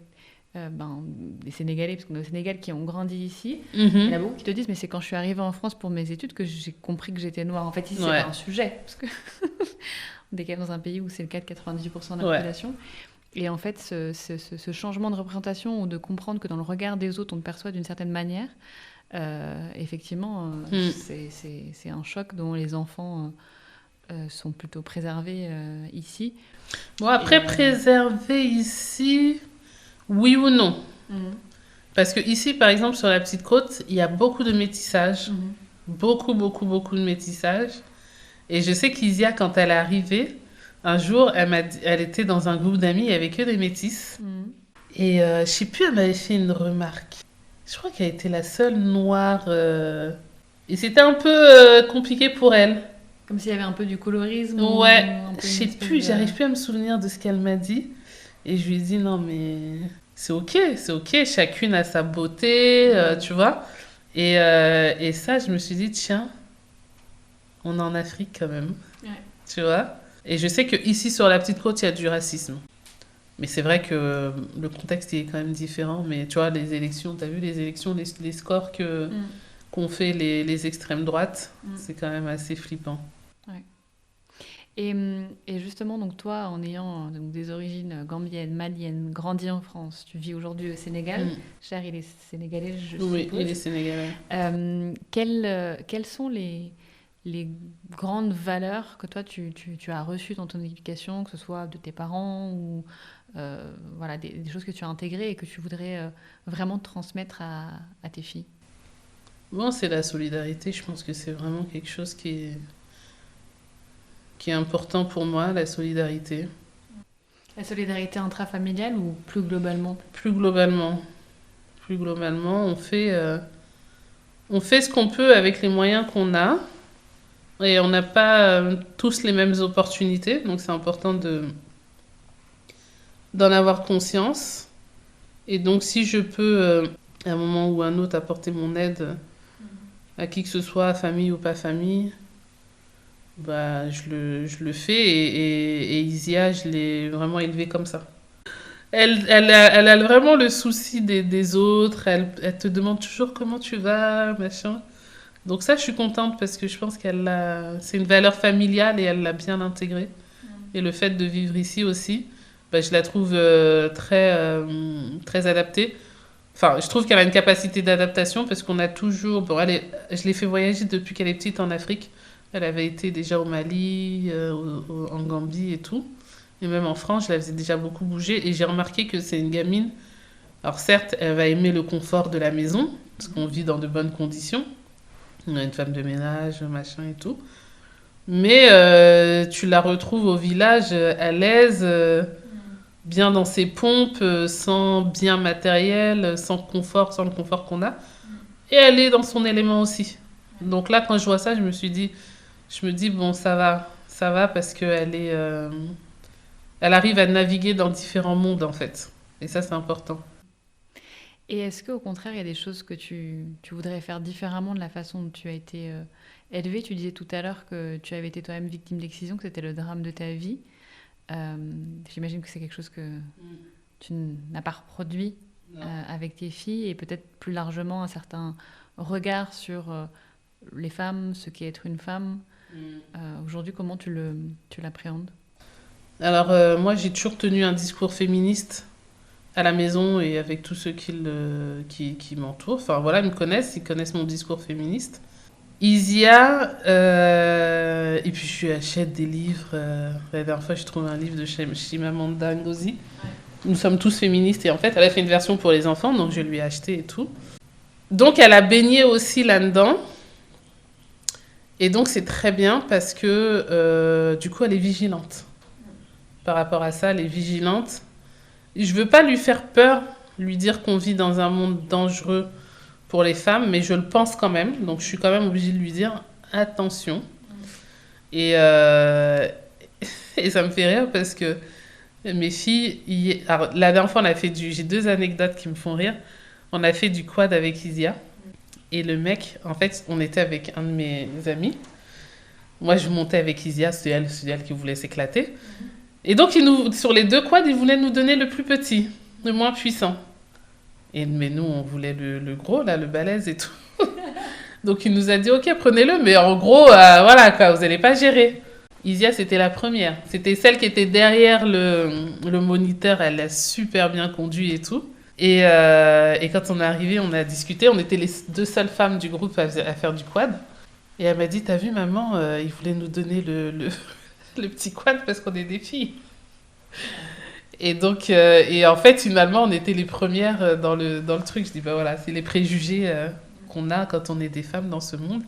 des Sénégalais, parce qu'on est au Sénégal qui ont grandi ici, il y en a beaucoup qui te disent mais c'est quand je suis arrivée en France pour mes études que j'ai compris que j'étais noire. En fait, ici, c'est pas un sujet parce que on est quand même dans un pays où c'est le cas de 98% de la population. Et en fait, ce changement de représentation ou de comprendre que dans le regard des autres, on te perçoit d'une certaine manière, effectivement, c'est un choc dont les enfants sont plutôt préservés ici. Bon, après, préservés ici, oui ou non. Parce que ici, par exemple, sur la Petite Côte, il y a beaucoup de métissage. Beaucoup de métissage. Et je sais qu'Isia, quand elle est arrivée, un jour, elle était dans un groupe d'amis, il n'y avait que des métisses. Et je ne sais plus, elle m'avait fait une remarque. Je crois qu'elle était la seule noire. Et c'était un peu compliqué pour elle. Comme s'il y avait un peu du colorisme. Ouais, je sais plus, j'arrive plus à me souvenir de ce qu'elle m'a dit. Et je lui ai dit, non mais c'est ok, chacune a sa beauté, tu vois. Et ça, je me suis dit, tiens, on est en Afrique quand même, tu vois. Et je sais qu'ici, sur la Petite Côte, il y a du racisme. Mais c'est vrai que le contexte il est quand même différent. Mais tu vois, les élections, t'as vu les élections, les scores qu'ont fait les extrêmes droites, c'est quand même assez flippant. Ouais. Et justement, donc toi, en ayant donc, des origines gambiennes, maliennes, grandi en France, tu vis aujourd'hui au Sénégal. Cher, il est sénégalais, je Oui, suppose. il est sénégalais. Quelles sont les grandes valeurs que toi, tu as reçues dans ton éducation, que ce soit de tes parents ou voilà, des choses que tu as intégrées et que tu voudrais vraiment transmettre à tes filles? Bon, c'est la solidarité. Je pense que c'est vraiment quelque chose qui est important pour moi, la solidarité. La solidarité intrafamiliale ou plus globalement? Plus globalement, on fait ce qu'on peut avec les moyens qu'on a. Et on n'a pas tous les mêmes opportunités, donc c'est important d'en avoir conscience. Et donc si je peux, à un moment ou à un autre, apporter mon aide à qui que ce soit, famille ou pas famille, bah, je le fais. Et Isia, je l'ai vraiment élevée comme ça. Elle a vraiment le souci des autres, elle te demande toujours comment tu vas, machin. Donc ça, je suis contente parce que je pense c'est une valeur familiale et elle l'a bien intégrée. Et le fait de vivre ici aussi, bah, je la trouve très adaptée. Enfin, je trouve qu'elle a une capacité d'adaptation parce qu'on a toujours... Bon, je l'ai fait voyager depuis qu'elle est petite en Afrique. Elle avait été déjà au Mali, en Gambie et tout. Et même en France, je la faisais déjà beaucoup bouger. Et j'ai remarqué que c'est une gamine. Alors certes, elle va aimer le confort de la maison parce qu'on vit dans de bonnes conditions. On a une femme de ménage, machin et tout. Mais tu la retrouves au village à l'aise, bien dans ses pompes, sans bien matériel, sans confort, sans le confort qu'on a. Et elle est dans son élément aussi. Donc là, quand je vois ça, je me dis bon, ça va parce qu'elle elle arrive à naviguer dans différents mondes en fait. Et ça, c'est important. Et est-ce qu'au contraire, il y a des choses que tu voudrais faire différemment de la façon dont tu as été élevée? Tu disais tout à l'heure que tu avais été toi-même victime d'excision, que c'était le drame de ta vie. J'imagine que c'est quelque chose que tu n'as pas reproduit avec tes filles et peut-être plus largement un certain regard sur les femmes, ce qu'est être une femme. Aujourd'hui, comment tu l'appréhendes? Alors, moi, j'ai toujours tenu un discours féministe à la maison et avec tous ceux qui m'entourent. Enfin voilà, ils me connaissent, ils connaissent mon discours féministe. Isia, et puis je lui achète des livres. La dernière fois, j'ai trouvé un livre de Chimamanda Ngozi. Nous sommes tous féministes et en fait, elle a fait une version pour les enfants, donc je lui ai acheté et tout. Donc elle a baigné aussi là-dedans. Et donc c'est très bien parce que du coup, elle est vigilante. Par rapport à ça, elle est vigilante. Je veux pas lui faire peur, lui dire qu'on vit dans un monde dangereux pour les femmes, mais je le pense quand même. Donc je suis quand même obligée de lui dire attention. Et, et ça me fait rire parce que mes filles, alors, la dernière fois, j'ai 2 anecdotes qui me font rire. On a fait du quad avec Isia. Et le mec, en fait, on était avec un de mes amis. Moi, je montais avec Isia, c'est elle qui voulait s'éclater. Et donc, sur les 2 quads, il voulait nous donner le plus petit, le moins puissant. Mais nous, on voulait le gros, là, le balèze et tout. Donc, il nous a dit, ok, prenez-le, mais en gros, voilà, quoi, vous n'allez pas gérer. Isia, c'était la première. C'était celle qui était derrière le moniteur. Elle l'a super bien conduit et tout. Et quand on est arrivé, on a discuté. On était les 2 seules femmes du groupe à faire du quad. Et elle m'a dit, t'as vu, maman, il voulait nous donner le petit quad parce qu'on est des filles. Et donc, et en fait, finalement, on était les premières dans le truc. Je dis, bah voilà, c'est les préjugés qu'on a quand on est des femmes dans ce monde.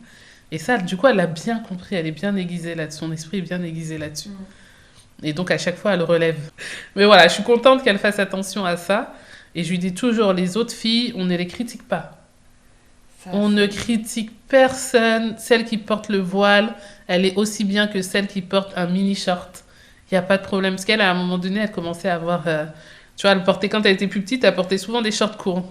Et ça, du coup, elle a bien compris, elle est bien aiguisée là-dessus, son esprit est bien aiguisé là-dessus. Et donc, à chaque fois, elle relève. Mais voilà, je suis contente qu'elle fasse attention à ça. Et je lui dis toujours, les autres filles, on ne les critique pas. On ne critique personne. Celle qui porte le voile, elle est aussi bien que celle qui porte un mini-short. Il n'y a pas de problème. Parce qu'elle, à un moment donné, elle commençait à avoir... tu vois, elle portait, quand elle était plus petite, elle portait souvent des shorts courts.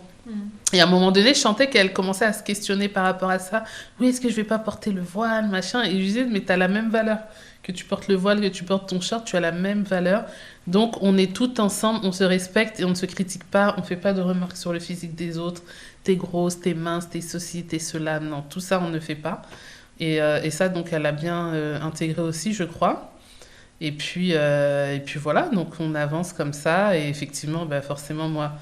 Et à un moment donné, je sentais qu'elle commençait à se questionner par rapport à ça. Oui, est-ce que je vais pas porter le voile, machin. Et je lui disais, mais t'as la même valeur. Que tu portes le voile, que tu portes ton short, tu as la même valeur. Donc, on est toutes ensemble, on se respecte et on ne se critique pas. On ne fait pas de remarques sur le physique des autres. T'es grosse, t'es mince, t'es ceci, t'es cela. Non, tout ça, on ne fait pas. Et ça, donc, elle a bien intégré aussi, je crois. Et puis voilà, donc on avance comme ça. Et effectivement, bah, forcément, moi,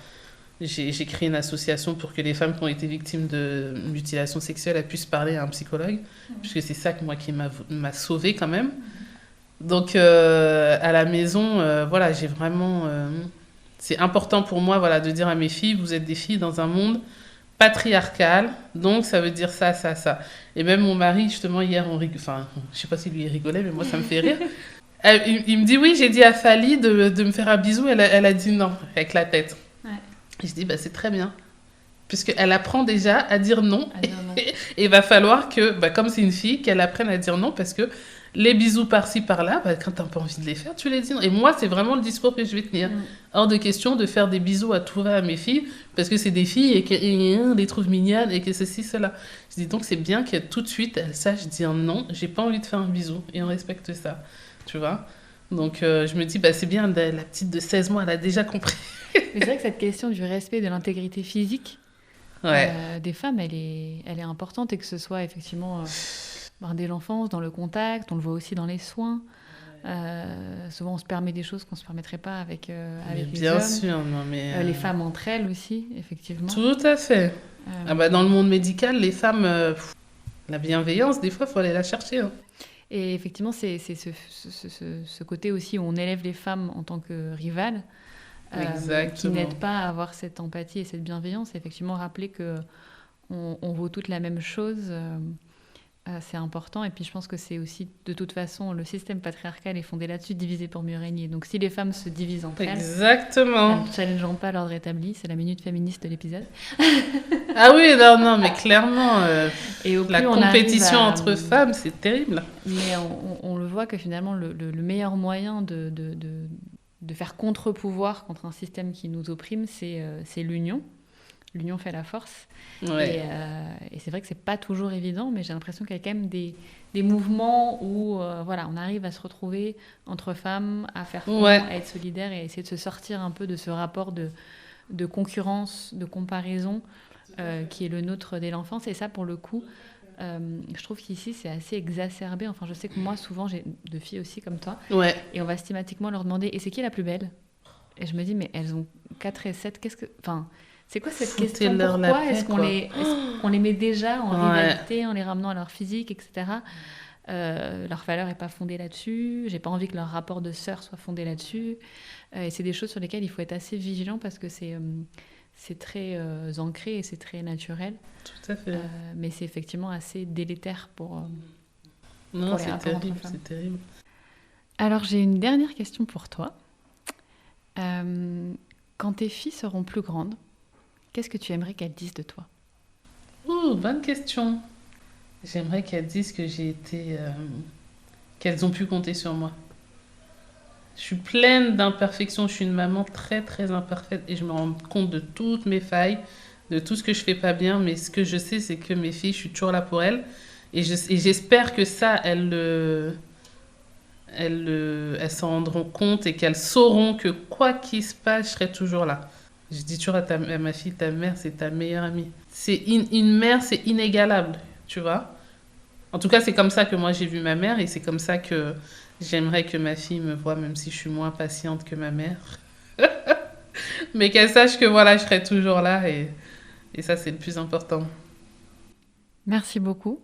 j'ai créé une association pour que les femmes qui ont été victimes de mutilation sexuelle elles puissent parler à un psychologue, puisque c'est ça que moi qui m'a sauvée quand même. Donc à la maison, voilà, j'ai vraiment... c'est important pour moi voilà, de dire à mes filles, vous êtes des filles dans un monde patriarcal, donc ça veut dire ça, ça, ça. Et même mon mari, justement, hier, enfin, je sais pas si lui il rigolait, mais moi ça me fait rire. Il me dit, oui, j'ai dit à Fally de me faire un bisou, elle a dit non, avec la tête. Et je dis, bah, c'est très bien. Puisqu'elle apprend déjà à dire non. Et il va falloir que, bah, comme c'est une fille, qu'elle apprenne à dire non. Parce que les bisous par-ci, par-là, bah, quand tu n'as pas envie de les faire, tu les dis non. Et moi, c'est vraiment le discours que je vais tenir. Hors de question de faire des bisous à tout va à mes filles. Parce que c'est des filles et qu'elles les trouvent mignonnes et que ceci, cela. Je dis donc, c'est bien qu'elle, tout de suite, elle sache dire non. J'ai pas envie de faire un bisou. Et on respecte ça. Tu vois ? Donc, je me dis, bah, c'est bien, la petite de 16 mois, elle a déjà compris. Mais c'est vrai que cette question du respect de l'intégrité physique des femmes, elle est importante, et que ce soit effectivement dès l'enfance, dans le contact, on le voit aussi dans les soins. Souvent, on se permet des choses qu'on ne se permettrait pas avec les hommes. Bien sûr, non, mais... les femmes entre elles aussi, effectivement. Tout à fait. Dans le monde médical, les femmes, la bienveillance, des fois, il faut aller la chercher. Hein. Et effectivement, c'est ce côté aussi où on élève les femmes en tant que rivales. Qui n'aide pas à avoir cette empathie et cette bienveillance. Et effectivement, rappeler qu'on vaut toutes la même chose, c'est important. Et puis, je pense que c'est aussi, de toute façon, le système patriarcal est fondé là-dessus, diviser pour mieux régner. Donc, si les femmes se divisent entre elles, elles ne challengeront pas l'ordre établi. C'est la minute féministe de l'épisode. Ah oui, non, mais clairement, la compétition entre femmes, c'est terrible. Mais on le voit que finalement, le meilleur moyen de faire contre-pouvoir contre un système qui nous opprime, c'est l'union. L'union fait la force. Ouais. Et c'est vrai que c'est pas toujours évident, mais j'ai l'impression qu'il y a quand même des mouvements où on arrive à se retrouver entre femmes, à faire front, à être solidaires et à essayer de se sortir un peu de ce rapport de concurrence, de comparaison qui est le nôtre dès l'enfance. Et ça, pour le coup, je trouve qu'ici, c'est assez exacerbé. Enfin, je sais que moi, souvent, j'ai deux filles aussi comme toi. Ouais. Et on va systématiquement leur demander « Et c'est qui la plus belle ?» Et je me dis « Mais elles ont 4 et 7, qu'est-ce que... » Enfin, c'est quoi cette question ? Pourquoi est-ce qu'on les met déjà en rivalité, en les ramenant à leur physique, etc. Leur valeur n'est pas fondée là-dessus. J'ai pas envie que leur rapport de sœur soit fondé là-dessus. Et c'est des choses sur lesquelles il faut être assez vigilant parce que c'est très ancré et c'est très naturel. Tout à fait. Mais c'est effectivement assez délétère pour non, les c'est rapports terrible, entre femmes. c'est terrible. Alors, j'ai une dernière question pour toi. Quand tes filles seront plus grandes, qu'est-ce que tu aimerais qu'elles disent de toi ? Bonne question. J'aimerais qu'elles disent que j'ai été... qu'elles ont pu compter sur moi. Je suis pleine d'imperfections. Je suis une maman très, très imparfaite et je me rends compte de toutes mes failles, de tout ce que je fais pas bien. Mais ce que je sais, c'est que mes filles, je suis toujours là pour elles. Et j'espère que ça, elles s'en rendront compte et qu'elles sauront que quoi qu'il se passe, je serai toujours là. Je dis toujours à ma fille, ta mère, c'est ta meilleure amie. Une mère, c'est inégalable, tu vois. En tout cas, c'est comme ça que moi, j'ai vu ma mère et c'est comme ça que j'aimerais que ma fille me voie, même si je suis moins patiente que ma mère. Mais qu'elle sache que voilà, je serai toujours là et ça, c'est le plus important. Merci beaucoup.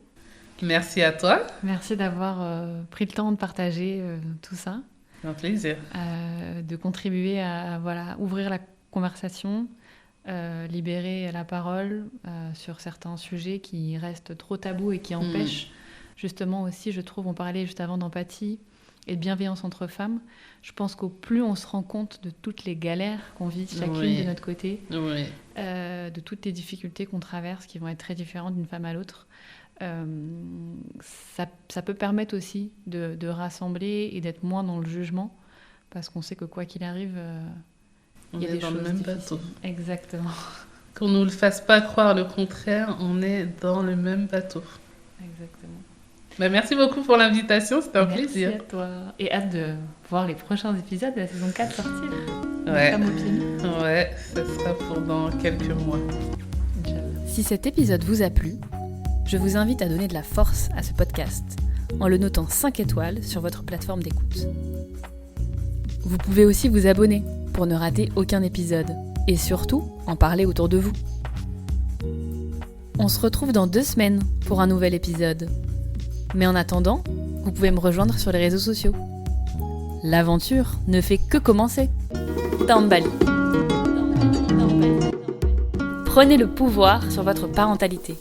Merci à toi. Merci d'avoir pris le temps de partager tout ça. Un plaisir. De contribuer à ouvrir la conversation, libérer la parole sur certains sujets qui restent trop tabous et qui empêchent justement aussi, je trouve, on parlait juste avant d'empathie et de bienveillance entre femmes. Je pense qu'au plus on se rend compte de toutes les galères qu'on vit chacune de notre côté, de toutes les difficultés qu'on traverse qui vont être très différentes d'une femme à l'autre, ça peut permettre aussi de rassembler et d'être moins dans le jugement parce qu'on sait que quoi qu'il arrive, il y a des dans choses le même difficiles. bateau. Exactement. Qu'on ne nous le fasse pas croire le contraire, on est dans le même bateau. Exactement. Merci beaucoup pour l'invitation, c'était un plaisir. Merci à toi. Et hâte de voir les prochains épisodes de la saison 4 sortir. Ouais. Femme au pied nu. Ouais, ça sera pour dans quelques mois. Inch'Allah. Si cet épisode vous a plu, je vous invite à donner de la force à ce podcast en le notant 5 étoiles sur votre plateforme d'écoute. Vous pouvez aussi vous abonner pour ne rater aucun épisode et surtout en parler autour de vous. On se retrouve dans 2 semaines pour un nouvel épisode. Mais en attendant, vous pouvez me rejoindre sur les réseaux sociaux. L'aventure ne fait que commencer. Tambali. Prenez le pouvoir sur votre parentalité.